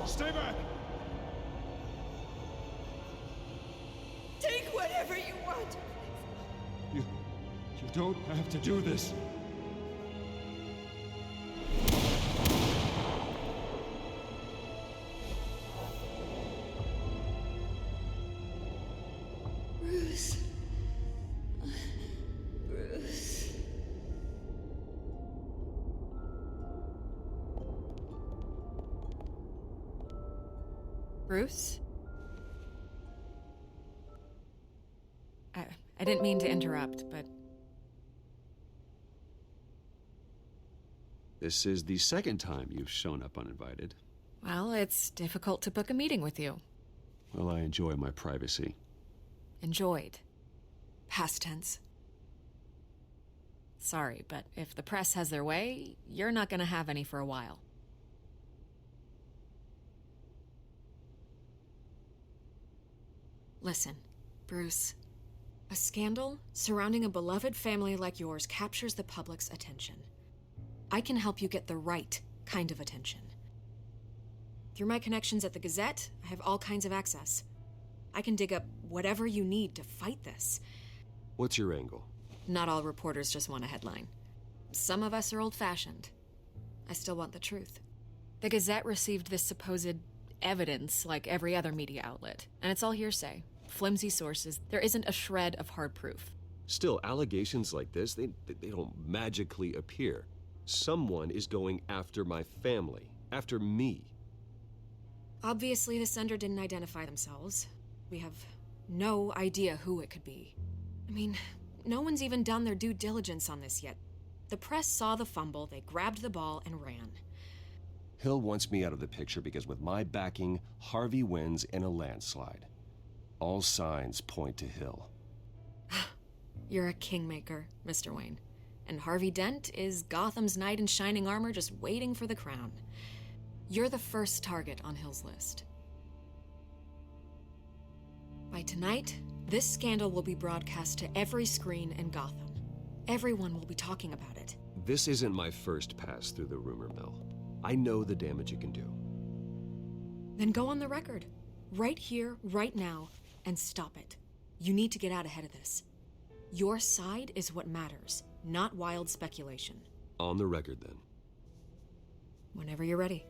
Stay back! Take whatever you want. You don't have to do this. Bruce. Bruce. Bruce? I didn't mean to interrupt, but... This is the second time you've shown up uninvited. Well, it's difficult to book a meeting with you. Well, I enjoy my privacy. Enjoyed. Past tense. Sorry, but if the press has their way, you're not gonna have any for a while. Listen, Bruce. A scandal surrounding a beloved family like yours captures the public's attention. I can help you get the right kind of attention. Through my connections at the Gazette, I have all kinds of access. I can dig up whatever you need to fight this. What's your angle? Not all reporters just want a headline. Some of us are old-fashioned. I still want the truth. The Gazette received this supposed evidence like every other media outlet, and it's all hearsay. Flimsy sources. There isn't a shred of hard proof. Still, allegations like this, they don't magically appear. Someone is going after my family, after me. Obviously, the sender didn't identify themselves. We have no idea who it could be. I mean, no one's even done their due diligence on this yet. The press saw the fumble, they grabbed the ball and ran. Hill wants me out of the picture because with my backing, Harvey wins in a landslide. All signs point to Hill. You're a kingmaker, Mr. Wayne. And Harvey Dent is Gotham's knight in shining armor just waiting for the crown. You're the first target on Hill's list. By tonight, this scandal will be broadcast to every screen in Gotham. Everyone will be talking about it. This isn't my first pass through the rumor mill. I know the damage it can do. Then go on the record. Right here, right now, and stop it. You need to get out ahead of this. Your side is what matters, not wild speculation. On the record, then. Whenever you're ready.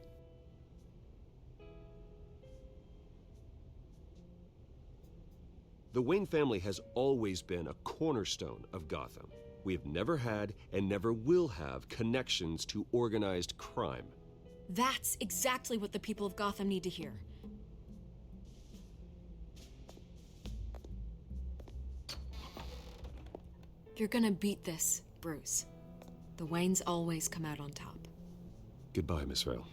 The Wayne family has always been a cornerstone of Gotham. We have never had and never will have connections to organized crime. That's exactly what the people of Gotham need to hear. You're gonna beat this, Bruce. The Waynes always come out on top. Goodbye, Miss Vale.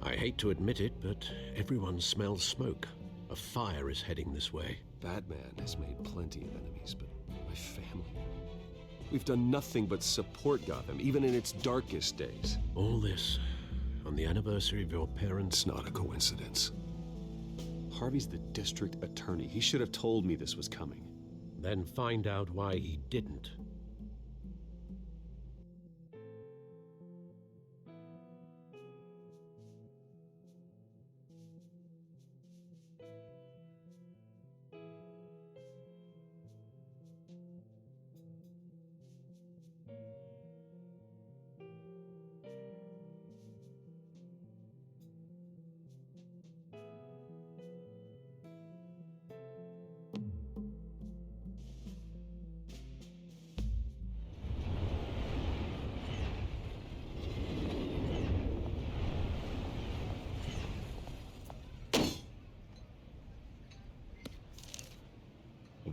I hate to admit it, but everyone smells smoke. A fire is heading this way. Batman has made plenty of enemies, but my family... We've done nothing but support Gotham, even in its darkest days. All this on the anniversary of your parents'... It's not a coincidence. Harvey's the district attorney. He should have told me this was coming. Then find out why he didn't.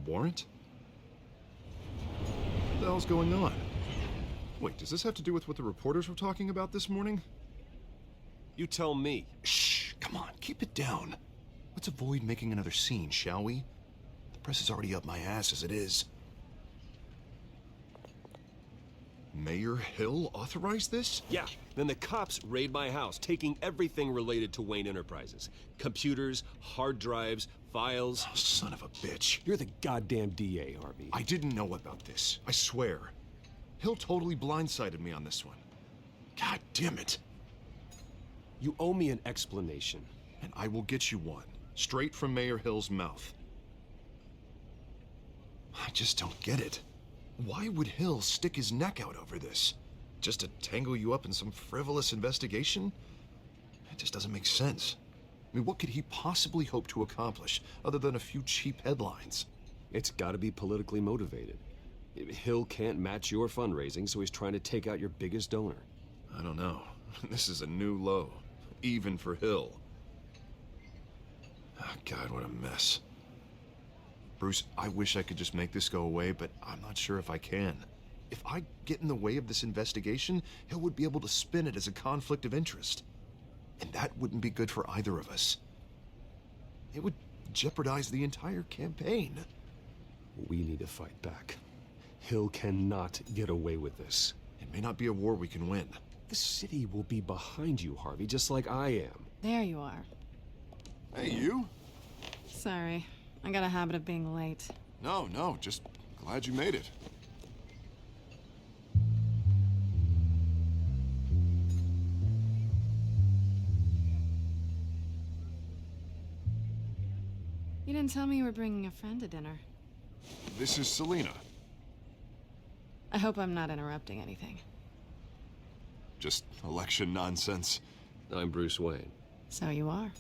Warrant? What the hell's going on? Wait, does this have to do with what the reporters were talking about this morning? You tell me. Shh, come on, keep it down. Let's avoid making another scene, shall we? The press is already up my ass as it is. Mayor Hill authorized this? Yeah, then the cops raid my house, taking everything related to Wayne Enterprises. Computers, hard drives, files. Oh, son of a bitch. You're the goddamn DA, Harvey. I didn't know about this, I swear. Hill totally blindsided me on this one. God damn it. You owe me an explanation. And I will get you one, straight from Mayor Hill's mouth. I just don't get it. Why would Hill stick his neck out over this? Just to tangle you up in some frivolous investigation? It just doesn't make sense. I mean, what could he possibly hope to accomplish other than a few cheap headlines? It's gotta be politically motivated. Hill can't match your fundraising, so he's trying to take out your biggest donor. I don't know. This is a new low, even for Hill. Oh, God, what a mess. Bruce, I wish I could just make this go away, but I'm not sure if I can. If I get in the way of this investigation, Hill would be able to spin it as a conflict of interest. And that wouldn't be good for either of us. It would jeopardize the entire campaign. We need to fight back. Hill cannot get away with this. It may not be a war we can win. The city will be behind you, Harvey, just like I am. There you are. Hey, you? Sorry. I got a habit of being late. No, just glad you made it. You didn't tell me you were bringing a friend to dinner. This is Selina. I hope I'm not interrupting anything. Just election nonsense. I'm Bruce Wayne. So you are.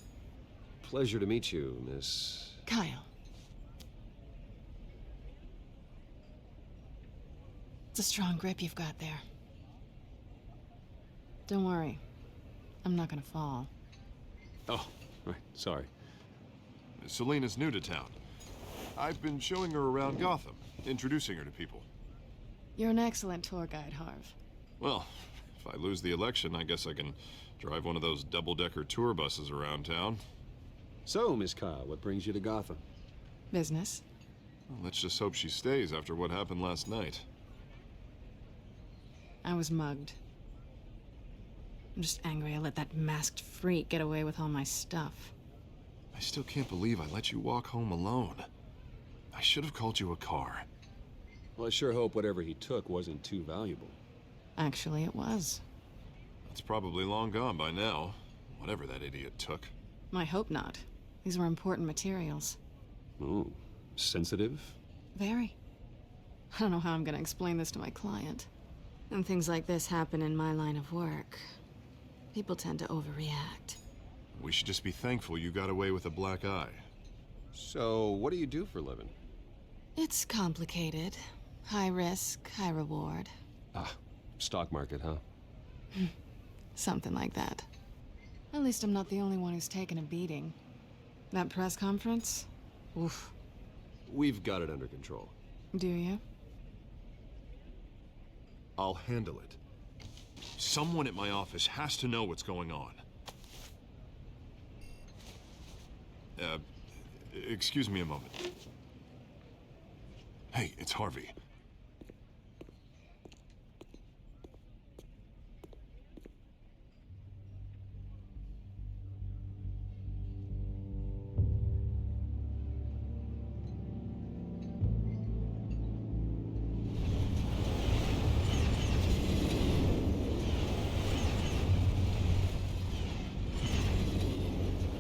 Pleasure to meet you, Miss... Kyle. It's a strong grip you've got there. Don't worry. I'm not gonna fall. Oh, right. Sorry. Selena's new to town. I've been showing her around Gotham, introducing her to people. You're an excellent tour guide, Harv. Well, if I lose the election, I guess I can drive one of those double-decker tour buses around town. So, Miss Kyle, what brings you to Gotham? Business. Well, let's just hope she stays after what happened last night. I was mugged. I'm just angry I let that masked freak get away with all my stuff. I still can't believe I let you walk home alone. I should have called you a car. Well, I sure hope whatever he took wasn't too valuable. Actually, it was. It's probably long gone by now, whatever that idiot took. I hope not. These were important materials. Ooh, sensitive? Very. I don't know how I'm gonna explain this to my client. And things like this happen in my line of work. People tend to overreact. We should just be thankful you got away with a black eye. So, what do you do for a living? It's complicated. High risk, high reward. Ah, stock market, huh? Something like that. At least I'm not the only one who's taken a beating. That press conference? Oof. We've got it under control. Do you? I'll handle it. Someone at my office has to know what's going on. Excuse me a moment. Hey, it's Harvey.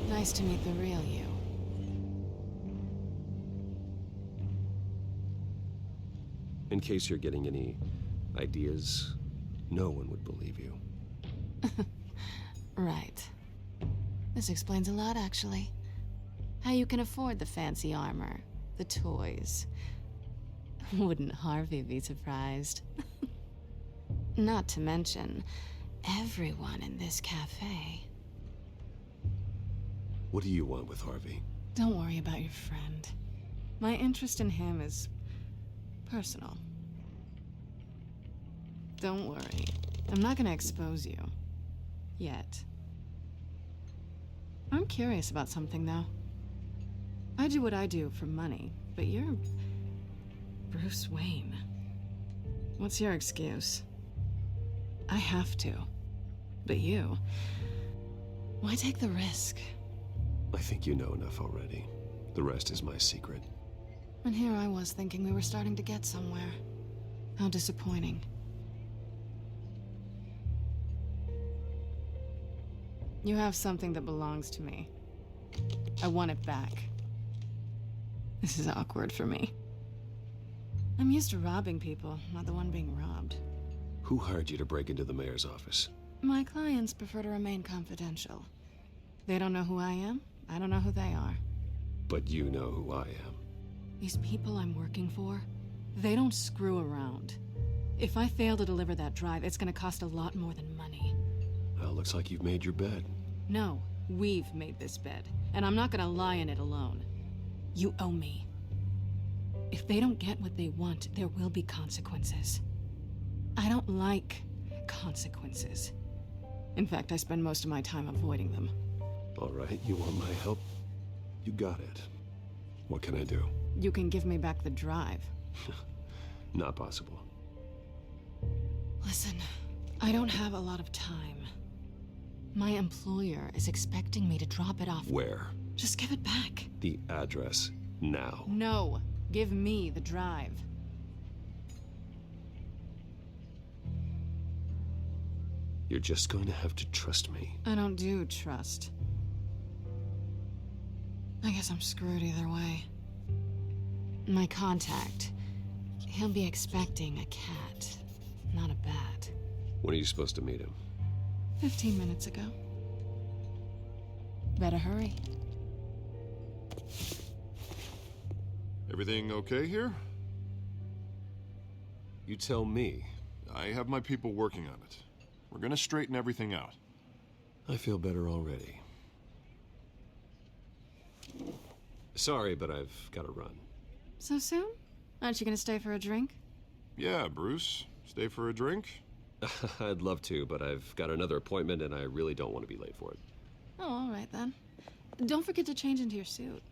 Nice to meet the real you. In case you're getting any ideas, no one would believe you. Right. This explains a lot, actually. How you can afford the fancy armor, the toys. Wouldn't Harvey be surprised? Not to mention, everyone in this cafe. What do you want with Harvey? Don't worry about your friend. My interest in him is personal. Don't worry. I'm not gonna expose you. Yet. I'm curious about something, though. I do what I do for money, but you're Bruce Wayne. What's your excuse? I have to. But you... why take the risk? I think you know enough already. The rest is my secret. And here I was thinking we were starting to get somewhere. How disappointing. You have something that belongs to me. I want it back. This is awkward for me. I'm used to robbing people, not the one being robbed. Who hired you to break into the mayor's office? My clients prefer to remain confidential. They don't know who I am. I don't know who they are. But you know who I am. These people I'm working for, they don't screw around. If I fail to deliver that drive, it's gonna cost a lot more than money. Well, looks like you've made your bed. No, we've made this bed, and I'm not gonna lie in it alone. You owe me. If they don't get what they want, there will be consequences. I don't like consequences. In fact, I spend most of my time avoiding them. All right, you want my help? You got it. What can I do? You can give me back the drive. Not possible. Listen, I don't have a lot of time. My employer is expecting me to drop it off. Where? Just give it back. The address, now. No, give me the drive. You're just going to have to trust me. I don't do trust. I guess I'm screwed either way. My contact, he'll be expecting a cat, not a bat. When are you supposed to meet him? 15 minutes ago. Better hurry. Everything okay here? You tell me. I have my people working on it. We're gonna straighten everything out. I feel better already. Sorry, but I've got to run. So soon? Aren't you gonna stay for a drink? Yeah, Bruce. Stay for a drink? I'd love to, but I've got another appointment and I really don't want to be late for it. Oh, all right then. Don't forget to change into your suit.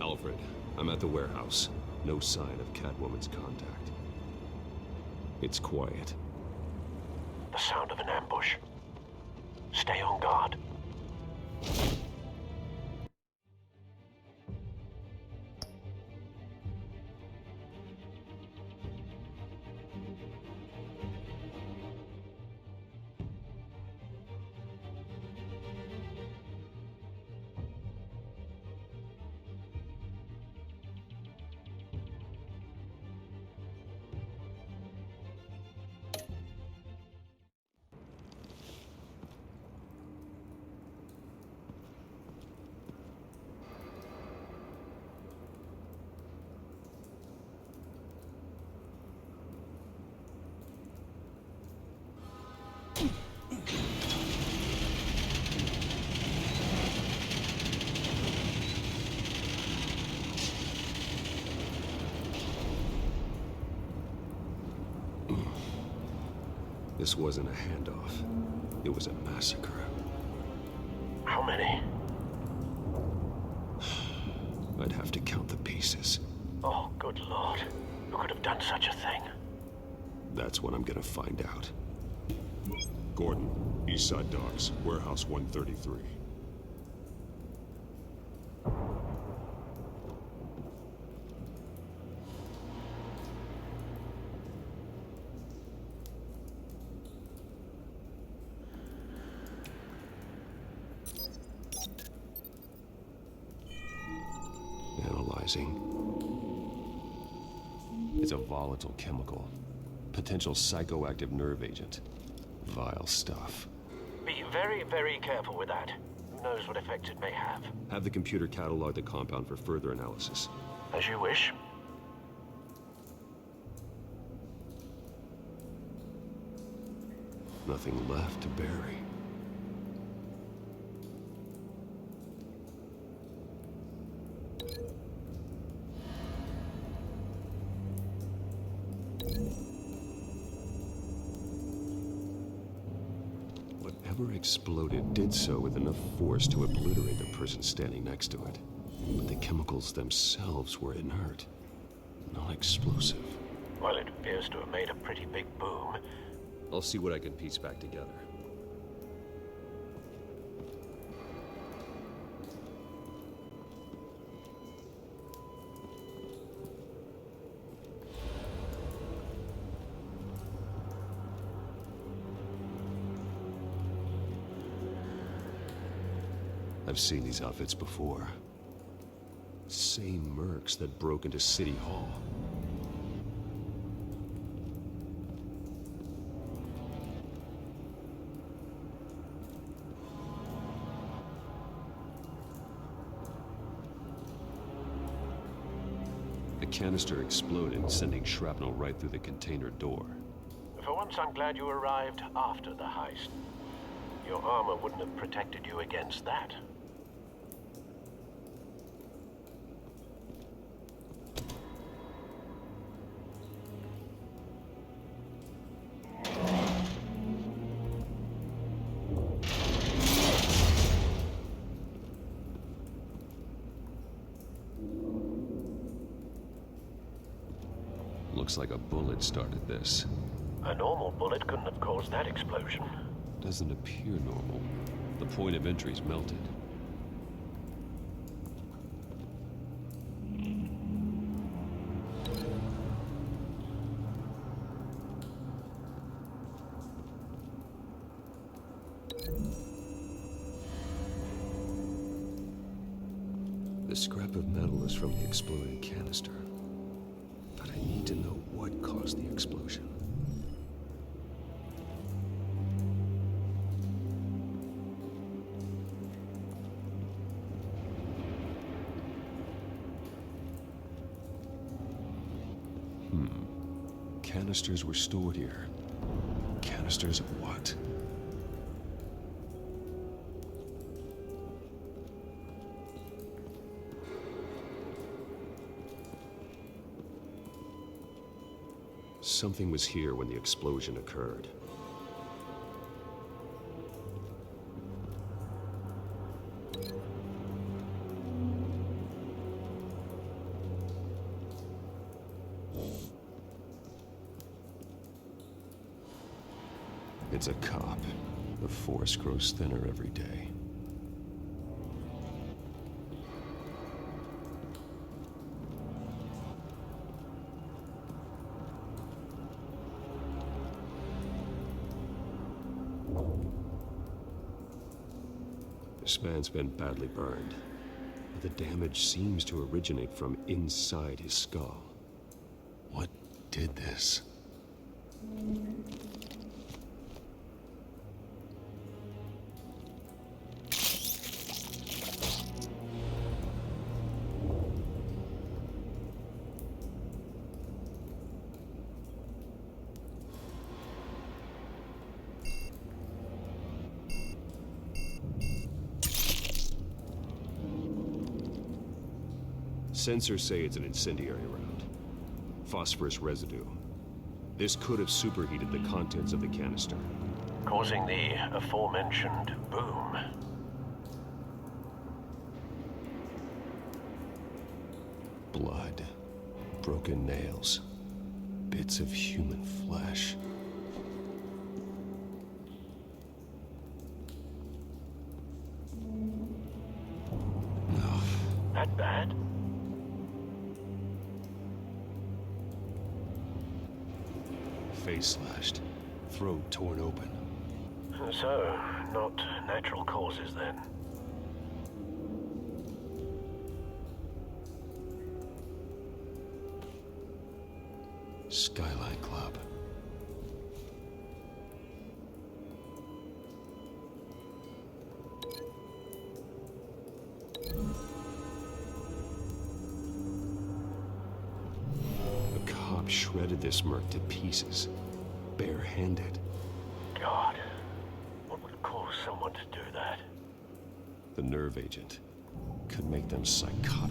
Alfred, I'm at the warehouse. No sign of Catwoman's contact. It's quiet. The sound of an ambush. Stay on guard. This wasn't a handoff. It was a massacre. How many? I'd have to count the pieces. Oh, good lord. Who could have done such a thing? That's what I'm gonna find out. Gordon, Eastside Docks, Warehouse 133. Analyzing. It's a volatile chemical. Potential psychoactive nerve agent. Vile stuff. Be very, very careful with that. Who knows what effects it may have. Have the computer catalog the compound for further analysis. As you wish. Nothing left to bury. Whatever exploded did so with enough force to obliterate the person standing next to it. But the chemicals themselves were inert, not explosive. Well, it appears to have made a pretty big boom. I'll see what I can piece back together. I've seen these outfits before. Same mercs that broke into City Hall. The canister exploded, sending shrapnel right through the container door. For once, I'm glad you arrived after the heist. Your armor wouldn't have protected you against that. Looks like a bullet started this. A normal bullet couldn't have caused that explosion. Doesn't appear normal. The point of entry's melted. The scrap of metal is from the exploded canister. But I need to know what caused the explosion. Canisters were stored here. Canisters of what? Something was here when the explosion occurred. It's a cop. The force grows thinner every day. This man's been badly burned, but the damage seems to originate from inside his skull. What did this? Sensors say it's an incendiary round. Phosphorus residue. This could have superheated the contents of the canister, causing the aforementioned boom. Blood, broken nails, bits of human flesh. That bad? Face slashed, throat torn open. So, not natural causes then. Skyline Club. The cop shredded this merc to pieces, barehanded. God, what would cause someone to do that? The nerve agent could make them psychotic.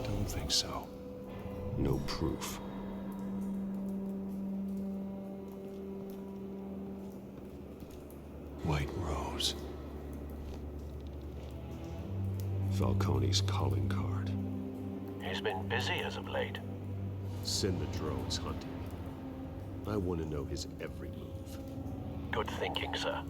Don't think so. No proof. White Rose. Falcone's calling card. He's been busy as of late. Send the drones hunting. I want to know his every move. Good thinking, sir.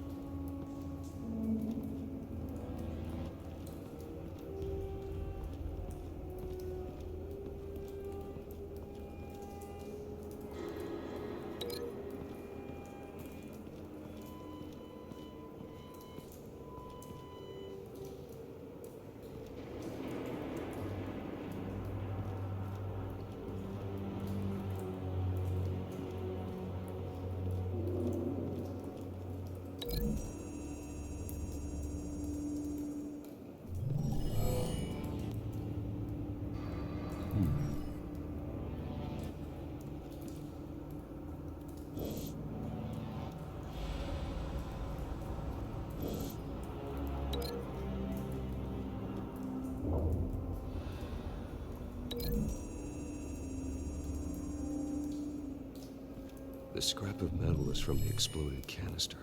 The scrap of metal is from the exploded canister.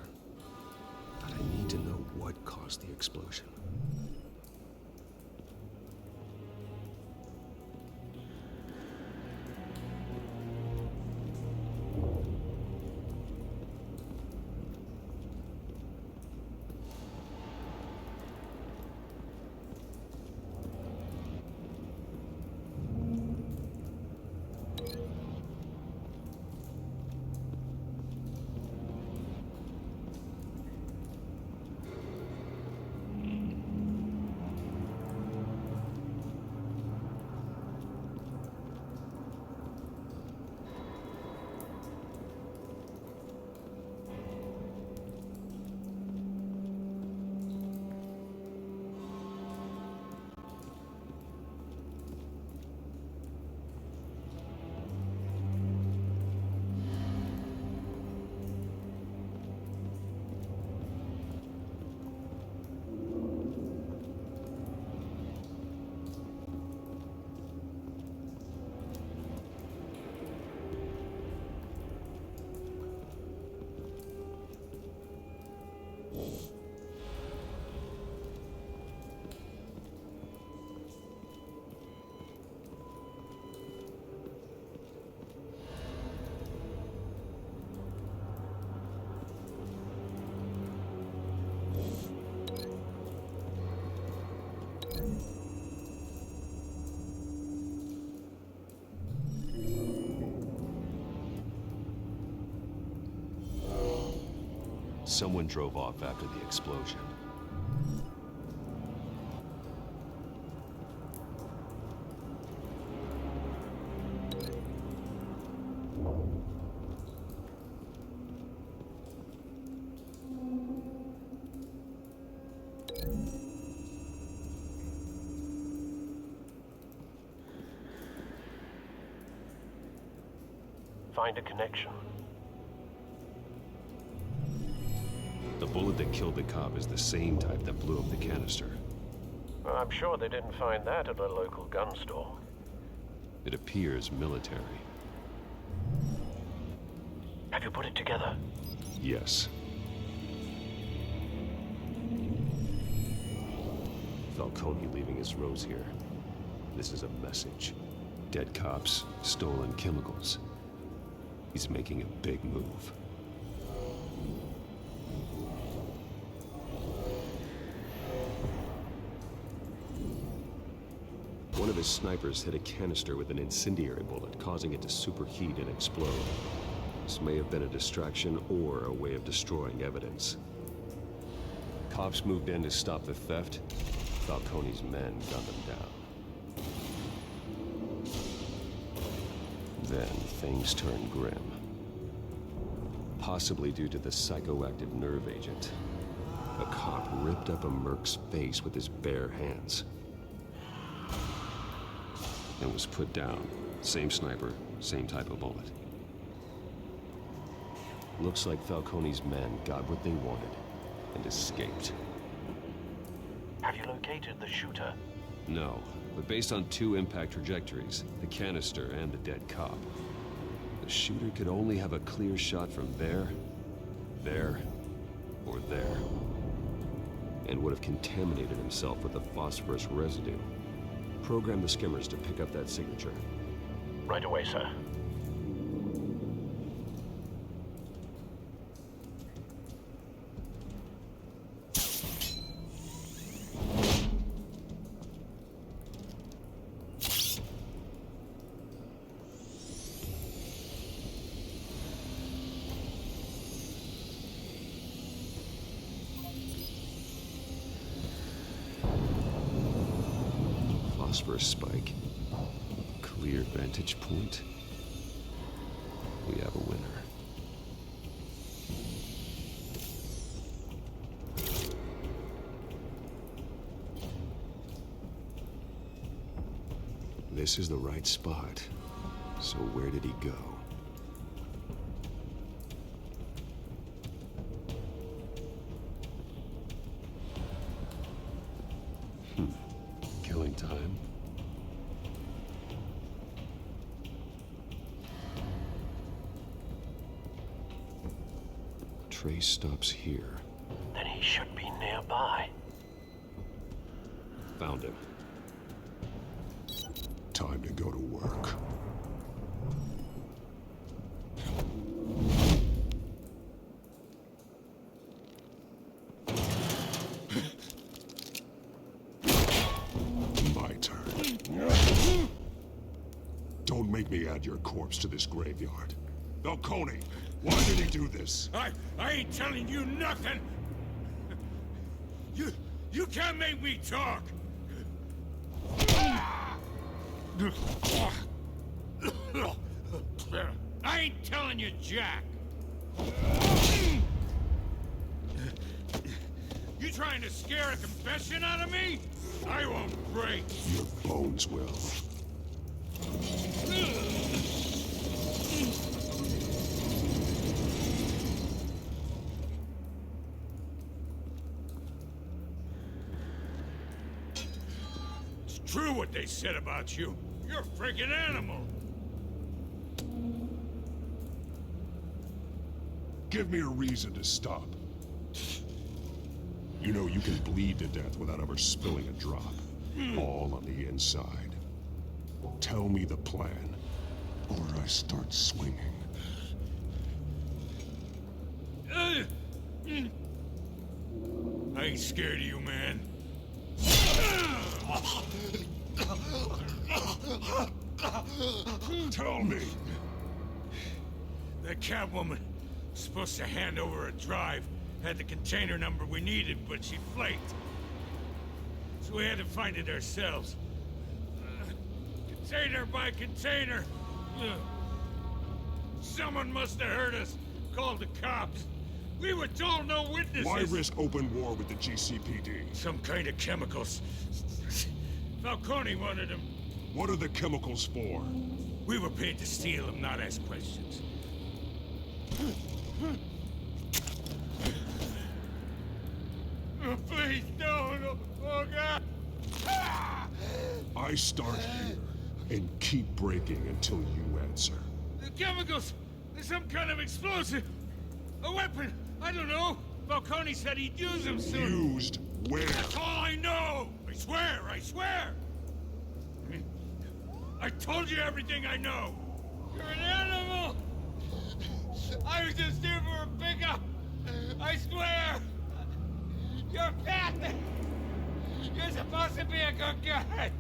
But I need to know what caused the explosion. Someone drove off after the explosion. Find a connection. The bullet that killed the cop is the same type that blew up the canister. I'm sure they didn't find that at a local gun store. It appears military. Have you put it together? Yes. Falcone leaving his rose here. This is a message. Dead cops, stolen chemicals. He's making a big move. One of his snipers hit a canister with an incendiary bullet, causing it to superheat and explode. This may have been a distraction or a way of destroying evidence. Cops moved in to stop the theft. Falcone's men gunned them down. Then things turned grim. Possibly due to the psychoactive nerve agent. A cop ripped up a merc's face with his bare hands. And was put down. Same sniper, same type of bullet. Looks like Falcone's men got what they wanted and escaped. Have you located the shooter? No, but based on two impact trajectories, the canister and the dead cop, the shooter could only have a clear shot from there, or there, and would have contaminated himself with the phosphorus residue. Program the skimmers to pick up that signature. Right away, sir. Phosphorus spike. Clear vantage point. We have a winner. this is the right spot. So where did he go? Killing time. Trace stops here. Then he should be nearby. Found him. Time to go to work. My turn. Don't make me add your corpse to this graveyard. Falcone, why did he do this? I ain't telling you nothing. You can't make me talk. I ain't telling you, Jack. You trying to scare a confession out of me? I won't break. Your bones will. It's true what they said about you. You're a freaking animal. Give me a reason to stop. You know you can bleed to death without ever spilling a drop. All on the inside. Tell me the plan, or I start swinging. I ain't scared of you, man. Tell me. That Catwoman was supposed to hand over a drive. Had the container number we needed, but she flaked. So we had to find it ourselves. Container by container. Someone must have heard us. Called the cops. We were told no witnesses. Why risk open war with the GCPD? Some kind of chemicals. Falcone wanted them. What are the chemicals for? We were paid to steal them, not ask questions. Please don't. Oh, God. I start here and keep breaking until you answer. The chemicals! There's some kind of explosive! A weapon! I don't know! Falcone said he'd use them soon! Used where? That's all I know! I swear! I swear! I told you everything I know! You're an animal! I was just here for a pickup! I swear! You're fat! You're supposed to be a good guy!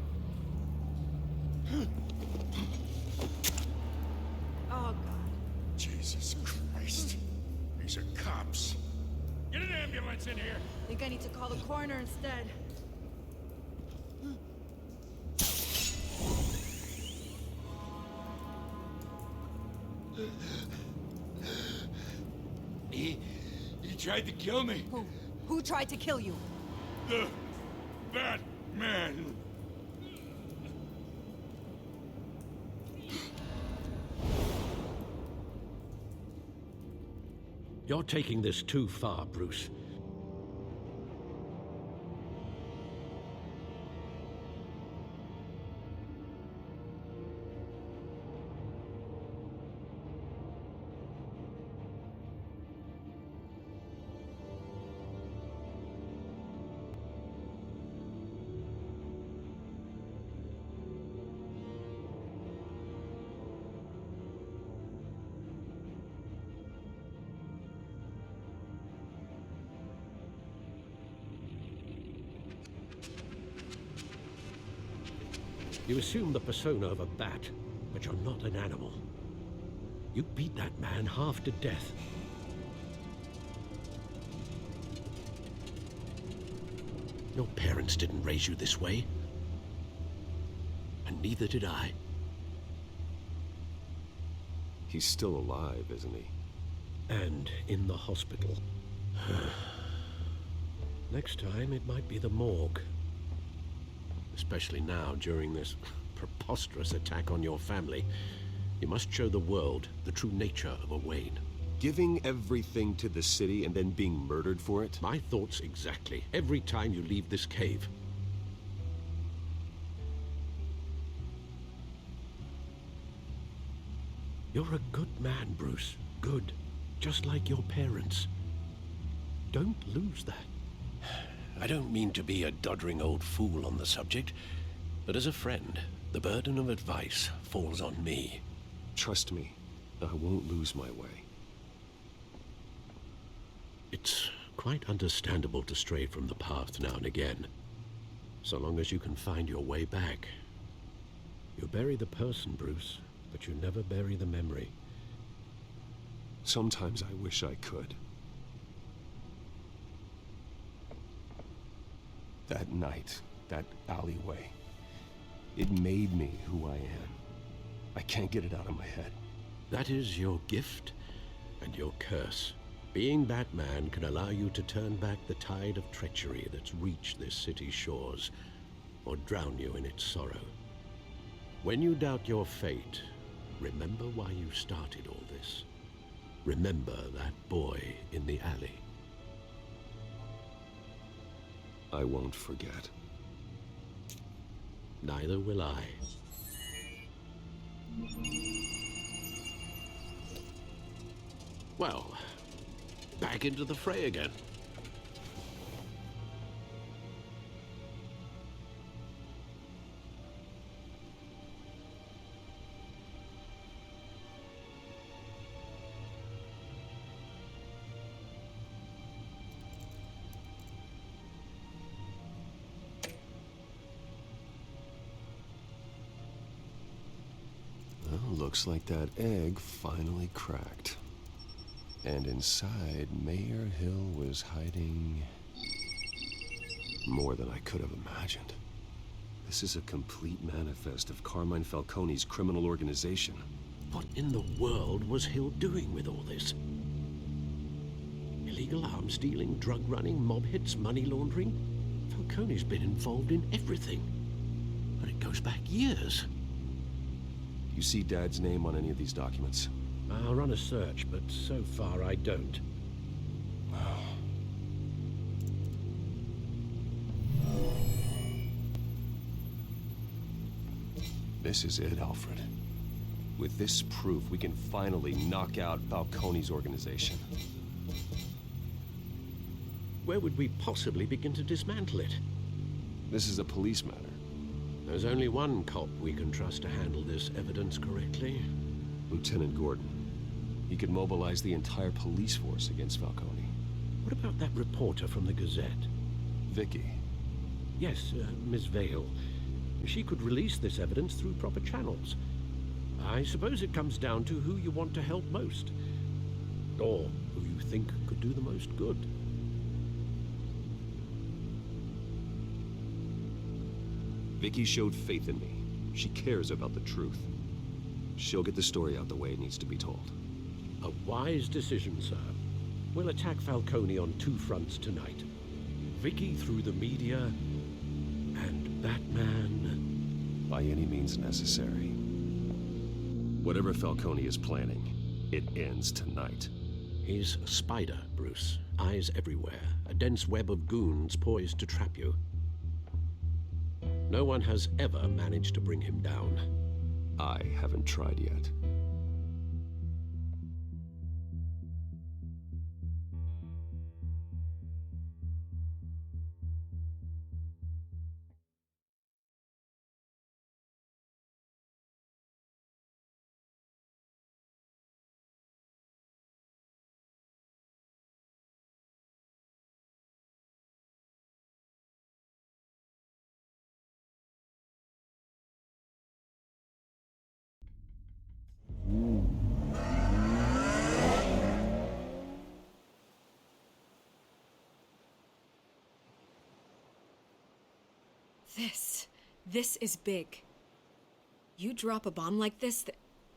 Oh, God. Jesus Christ. These are cops. Get an ambulance in here. I think I need to call the coroner instead. He tried to kill me. Who tried to kill you? The Batman. You're taking this too far, Bruce. You assume the persona of a bat, but you're not an animal. You beat that man half to death. Your parents didn't raise you this way. And neither did I. He's still alive, isn't he? And in the hospital. Next time, it might be the morgue. Especially now, during this preposterous attack on your family, you must show the world the true nature of a Wayne. Giving everything to the city and then being murdered for it? My thoughts exactly. Every time you leave this cave. You're a good man, Bruce. Good. Just like your parents. Don't lose that. I don't mean to be a doddering old fool on the subject, but as a friend, the burden of advice falls on me. Trust me, I won't lose my way. It's quite understandable to stray from the path now and again, so long as you can find your way back. You bury the person, Bruce, but you never bury the memory. Sometimes I wish I could. That night, that alleyway, it made me who I am. I can't get it out of my head. That is your gift and your curse. Being Batman can allow you to turn back the tide of treachery that's reached this city's shores, or drown you in its sorrow. When you doubt your fate, remember why you started all this. Remember that boy in the alley. I won't forget. Neither will I. Well, back into the fray again. Well, looks like that egg finally cracked. And inside, Mayor Hill was hiding more than I could have imagined. This is a complete manifest of Carmine Falcone's criminal organization. What in the world was Hill doing with all this? Illegal arms dealing, drug running, mob hits, money laundering? Falcone's been involved in everything. And it goes back years. You see Dad's name on any of these documents? I'll run a search, but so far I don't. This is it, Alfred. With this proof, we can finally knock out Falcone's organization. Where would we possibly begin to dismantle it? This is a police matter. There's only one cop we can trust to handle this evidence correctly. Lieutenant Gordon. He could mobilize the entire police force against Falcone. What about that reporter from the Gazette? Vicky. Yes, Miss Vale. She could release this evidence through proper channels. I suppose it comes down to who you want to help most. Or who you think could do the most good. Vicky showed faith in me. She cares about the truth. She'll get the story out the way it needs to be told. A wise decision, sir. We'll attack Falcone on two fronts tonight. Vicky through the media, and Batman... by any means necessary. Whatever Falcone is planning, it ends tonight. He's a spider, Bruce. Eyes everywhere. A dense web of goons poised to trap you. No one has ever managed to bring him down. I haven't tried yet. This is big. You drop a bomb like this,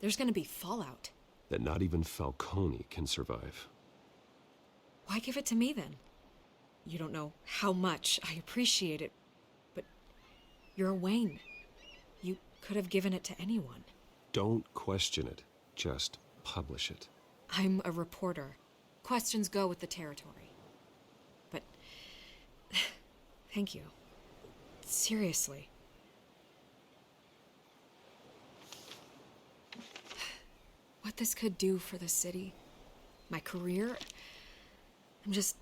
there's gonna be fallout. That not even Falcone can survive. Why give it to me then? You don't know how much I appreciate it, but you're a Wayne. could have given it to anyone. Don't question it. Just publish it. I'm a reporter. Questions go with the territory. But... thank you. Seriously. What this could do for the city, my career, I'm just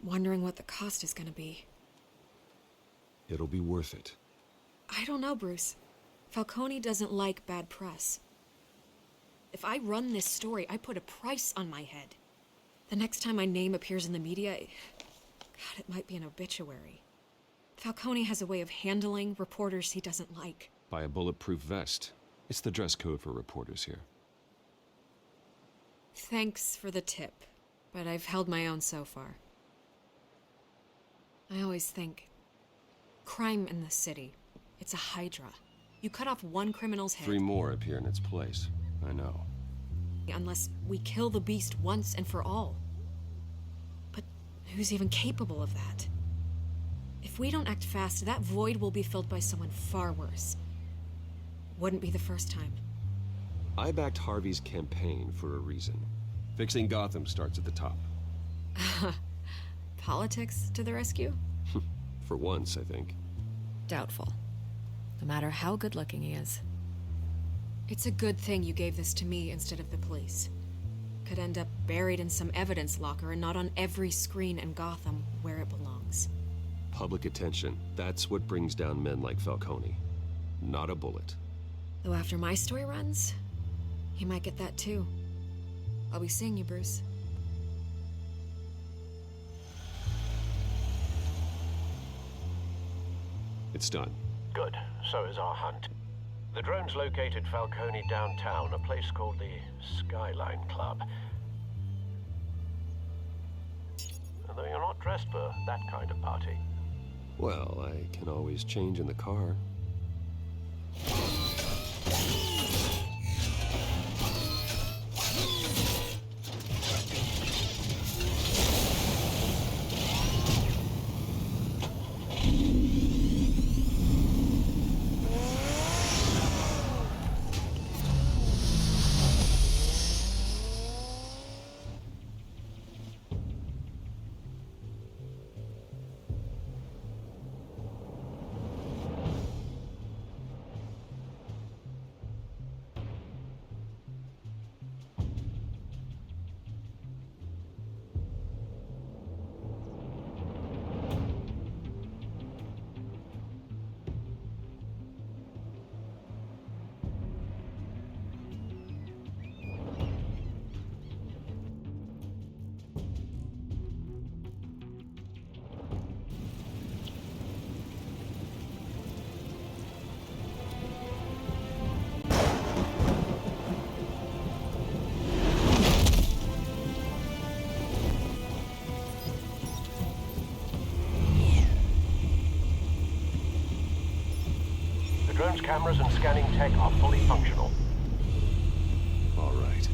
wondering what the cost is gonna be. It'll be worth it. I don't know, Bruce. Falcone doesn't like bad press. If I run this story, I put a price on my head. The next time my name appears in the media, God, it might be an obituary. Falcone has a way of handling reporters he doesn't like. Buy a bulletproof vest. It's the dress code for reporters here. Thanks for the tip, but I've held my own so far. I always think, crime in the city, it's a hydra. You cut off one criminal's head... 3 more appear in its place. I know. Unless we kill the beast once and for all. But who's even capable of that? If we don't act fast, that void will be filled by someone far worse. Wouldn't be the first time. I backed Harvey's campaign for a reason. Fixing Gotham starts at the top. Politics to the rescue? For once, I think. Doubtful. No matter how good-looking he is. It's a good thing you gave this to me instead of the police. Could end up buried in some evidence locker and not on every screen in Gotham where it belongs. Public attention. That's what brings down men like Falcone. Not a bullet. Though after my story runs, he might get that too. I'll be seeing you, Bruce. It's done. Good. So is our hunt. The drone's located Falcone downtown, a place called the Skyline Club. Although you're not dressed for that kind of party. Well, I can always change in the car. Drone's cameras and scanning tech are fully functional. All right.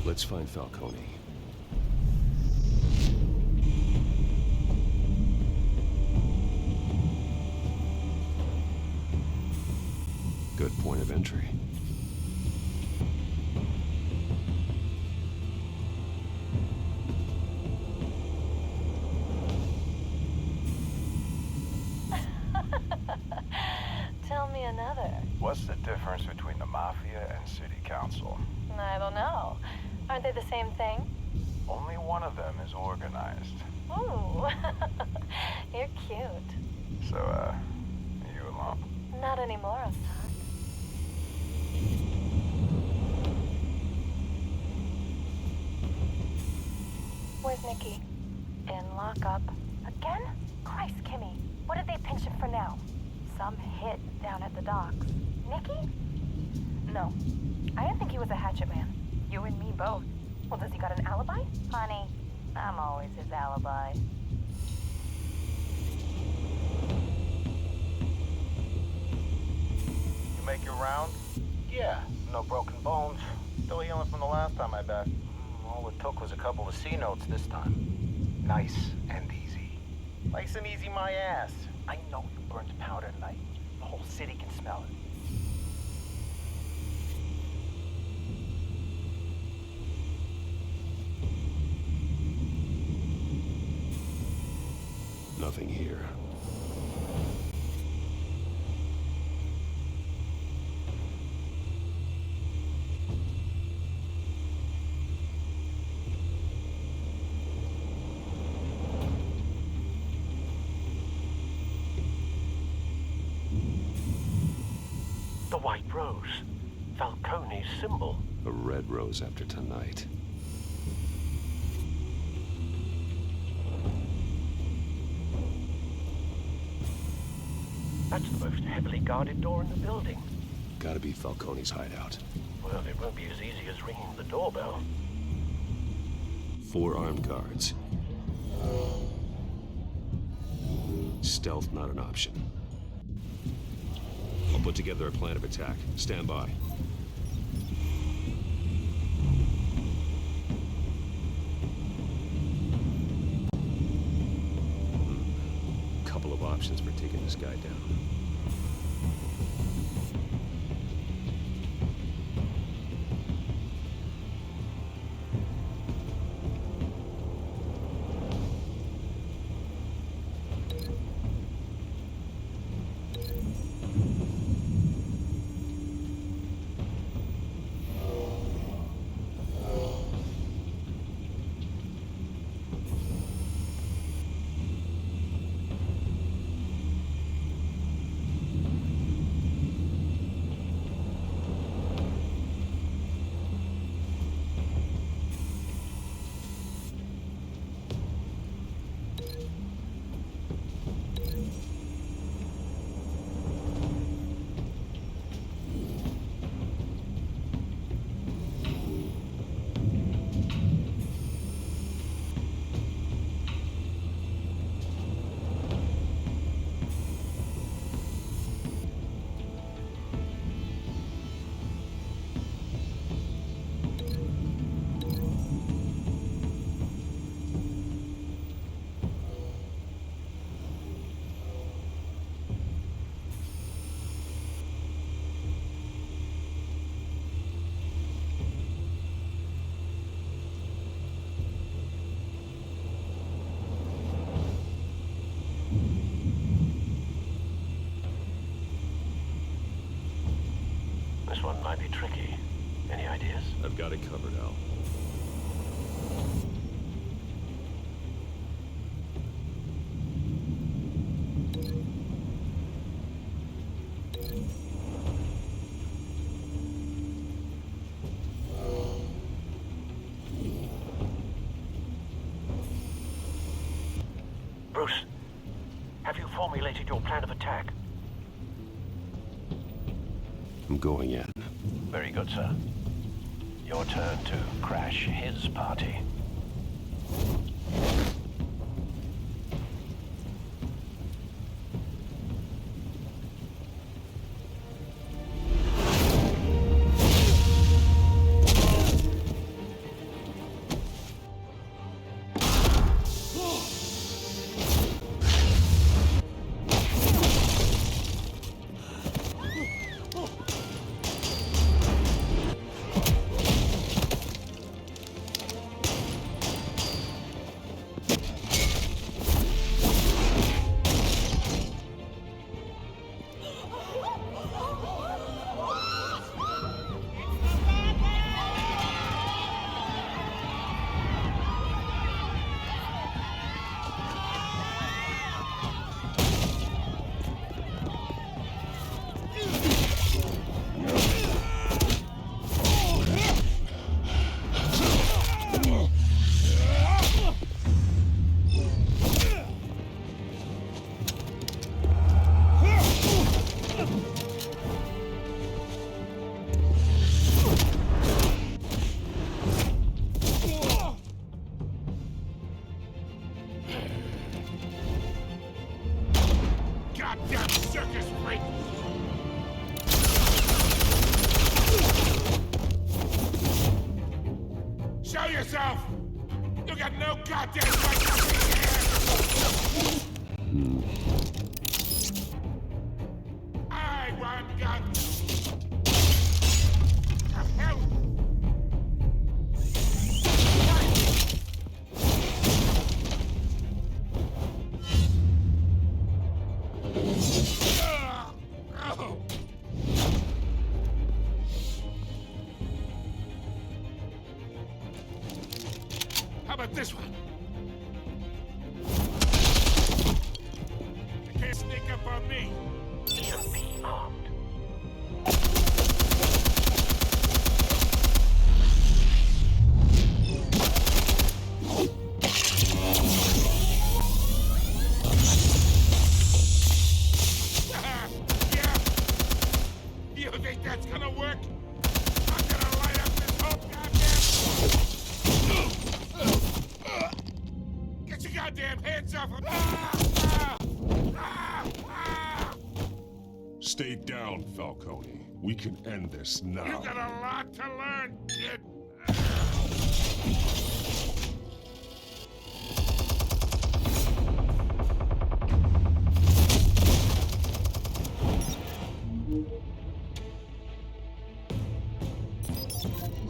Let's find Falcone. Good point of entry. Tell me another. What's the difference between the Mafia and City Council? I don't know. Aren't they the same thing? Only one of them is organized. Ooh, you're cute. So, are you alone? Not anymore, I'm not. Where's Nikki? In lockup. Again? Christ, Kimmy. What did they pinch him for now? Some hit down at the docks. Nikki? No. I didn't think he was a hatchet man. You and me both. Well, does he got an alibi? Honey, I'm always his alibi. You make your round? Yeah, no broken bones. Still healing from the last time I bet. All it took was a couple of C notes this time. Nice and easy. Nice and easy my ass. I know you burned powder tonight. The whole city can smell it. nothing here. The white rose. Falcone's symbol. A red rose after tonight. That's the most heavily guarded door in the building. Gotta be Falcone's hideout. Well, it won't be as easy as ringing the doorbell. 4 armed guards. Stealth not an option. I'll put together a plan of attack. Stand by. Couple of options for taking this guy down. This one might be tricky. Any ideas? I've got it covered, Al. Bruce, have you formulated your plan of attack? I'm going in. Very good, sir. Your turn to crash his party. Goddamn circus freak! Show yourself! You got no goddamn right to be here! I want guns! The hell? about this one? You can't sneak up on me. EMP armed. Yeah. You think that's gonna work? I'm gonna light up this whole goddamn... Get your goddamn hands off of... Stay down, Falcone. We can end this now. You got a lot to learn, kid.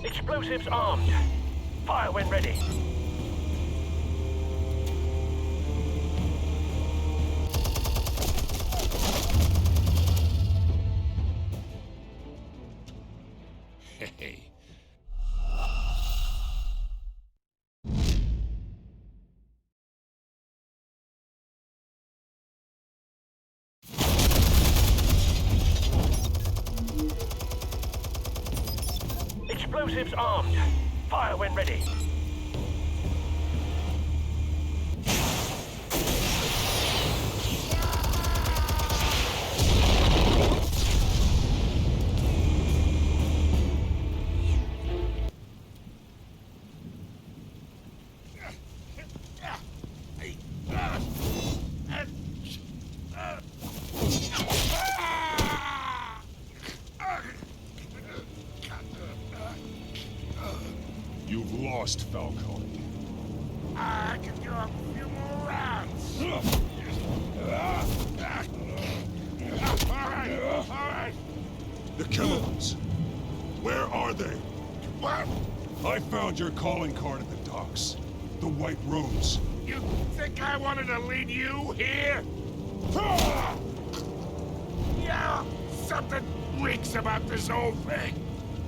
Explosives armed. Fire when ready. Hey. Explosives armed. Fire when ready. You've lost, Falcone. I can go a few more rounds. All right. The chemicals. Where are they? What? I found your calling card at the docks. The White Rose. You think I wanted to lead you here? Yeah, something reeks about this whole thing.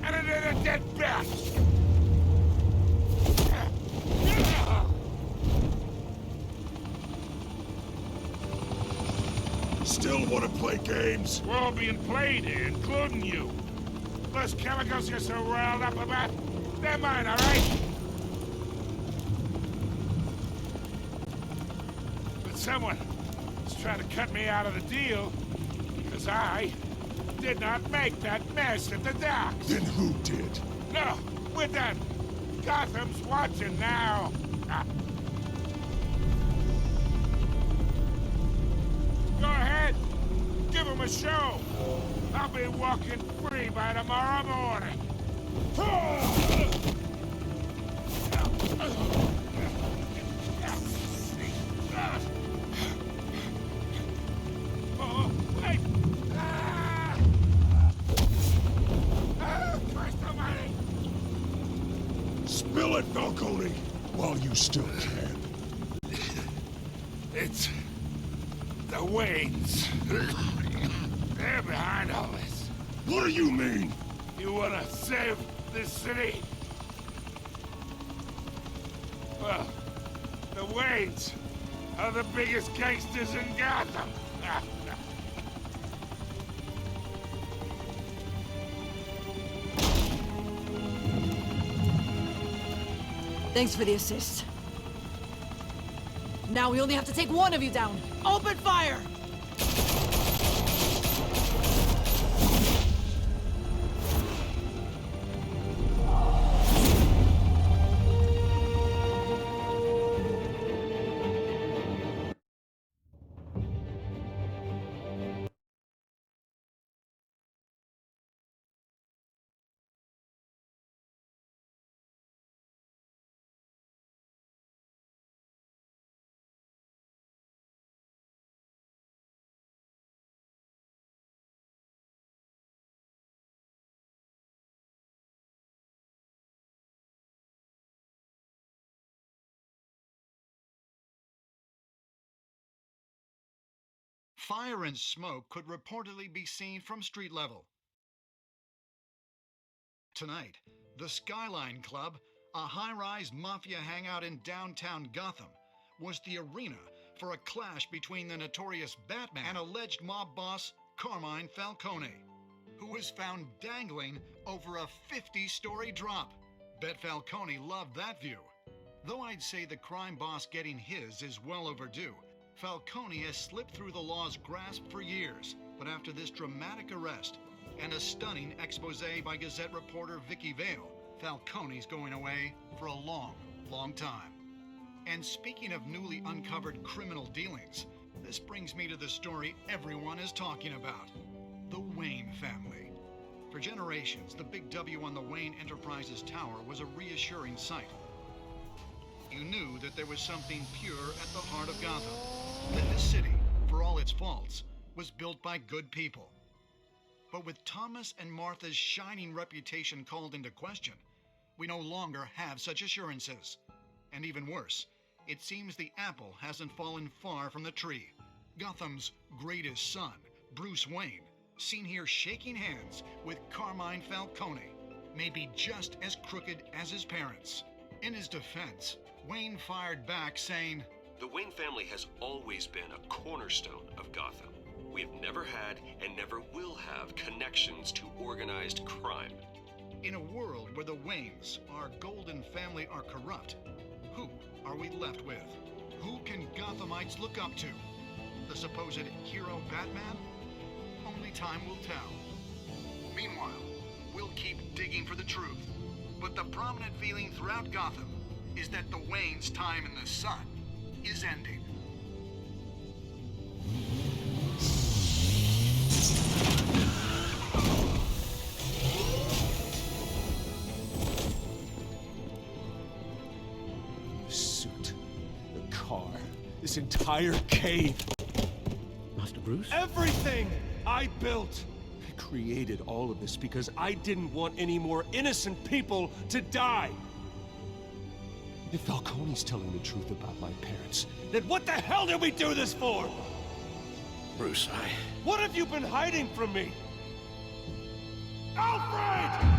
And it ain't a dead bat. Still want to play games? We're all being played here, including you. Those chemicals you're so riled up about, they're mine, all right? But someone is trying to cut me out of the deal because I did not make that mess at the docks. Then who did? No, we're done. Gotham's watching now. Go ahead. Give him a show. I'll be walking free by tomorrow morning. Oh, wait. Christ almighty. Spill it, Falcone, while you still can. It's the Waynes. They're behind all this. What do you mean? You wanna save this city? Well, the Waynes are the biggest gangsters in Gotham. Thanks for the assist. Now we only have to take one of you down. Open fire! Fire and smoke could reportedly be seen from street level. Tonight, the Skyline Club a high-rise mafia hangout in downtown Gotham, was the arena for a clash between the notorious Batman and alleged mob boss Carmine Falcone, who was found dangling over a 50-story drop. Bet Falcone loved that view. Though I'd say the crime boss getting his is well overdue, Falcone has slipped through the law's grasp for years. But after this dramatic arrest and a stunning expose by Gazette reporter Vicky Vale, Falcone's going away for a long, long time. And speaking of newly uncovered criminal dealings, this brings me to the story everyone is talking about: the Wayne family. For generations, the big W on the Wayne Enterprises Tower was a reassuring sight. You knew that there was something pure at the heart of Gotham, that this city, for all its faults, was built by good people. But with Thomas and Martha's shining reputation called into question, we no longer have such assurances. And even worse, it seems the apple hasn't fallen far from the tree. Gotham's greatest son, Bruce Wayne, seen here shaking hands with Carmine Falcone, may be just as crooked as his parents. In his defense, Wayne fired back saying, "The Wayne family has always been a cornerstone of Gotham. We have never had and never will have connections to organized crime." In a world where the Waynes, our golden family, are corrupt, who are we left with? Who can Gothamites look up to? The supposed hero Batman? Only time will tell. Meanwhile, we'll keep digging for the truth. But the prominent feeling throughout Gotham is that the Waynes' time in the sun is ending. The suit, the car, this entire cave. Master Bruce? Everything I built! I created all of this because I didn't want any more innocent people to die! If Falcone's telling the truth about my parents, then what the hell did we do this for? Bruce, What have you been hiding from me? Alfred!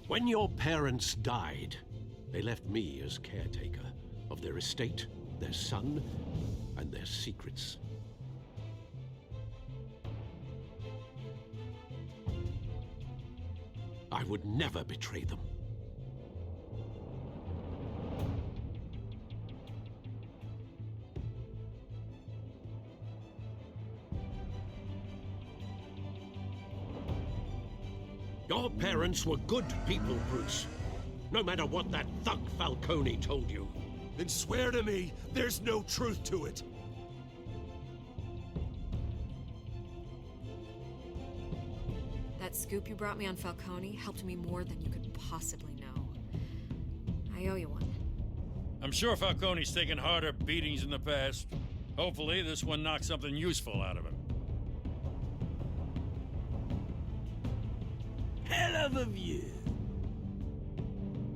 When your parents died, they left me as caretaker of their estate, their son, and their secrets. I would never betray them. Your parents were good people, Bruce. No matter what that thug Falcone told you. Then swear to me there's no truth to it. That scoop you brought me on Falcone helped me more than you could possibly know. I owe you one. I'm sure Falcone's taken harder beatings in the past. Hopefully, this one knocks something useful out of him. Hell of a view.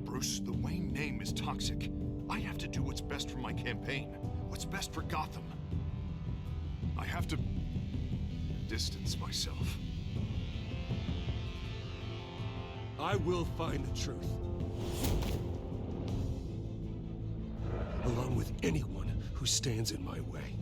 Bruce, the Wayne name is toxic. I have to do what's best for my campaign, what's best for Gotham. I have to distance myself. I will find the truth. Along with anyone who stands in my way.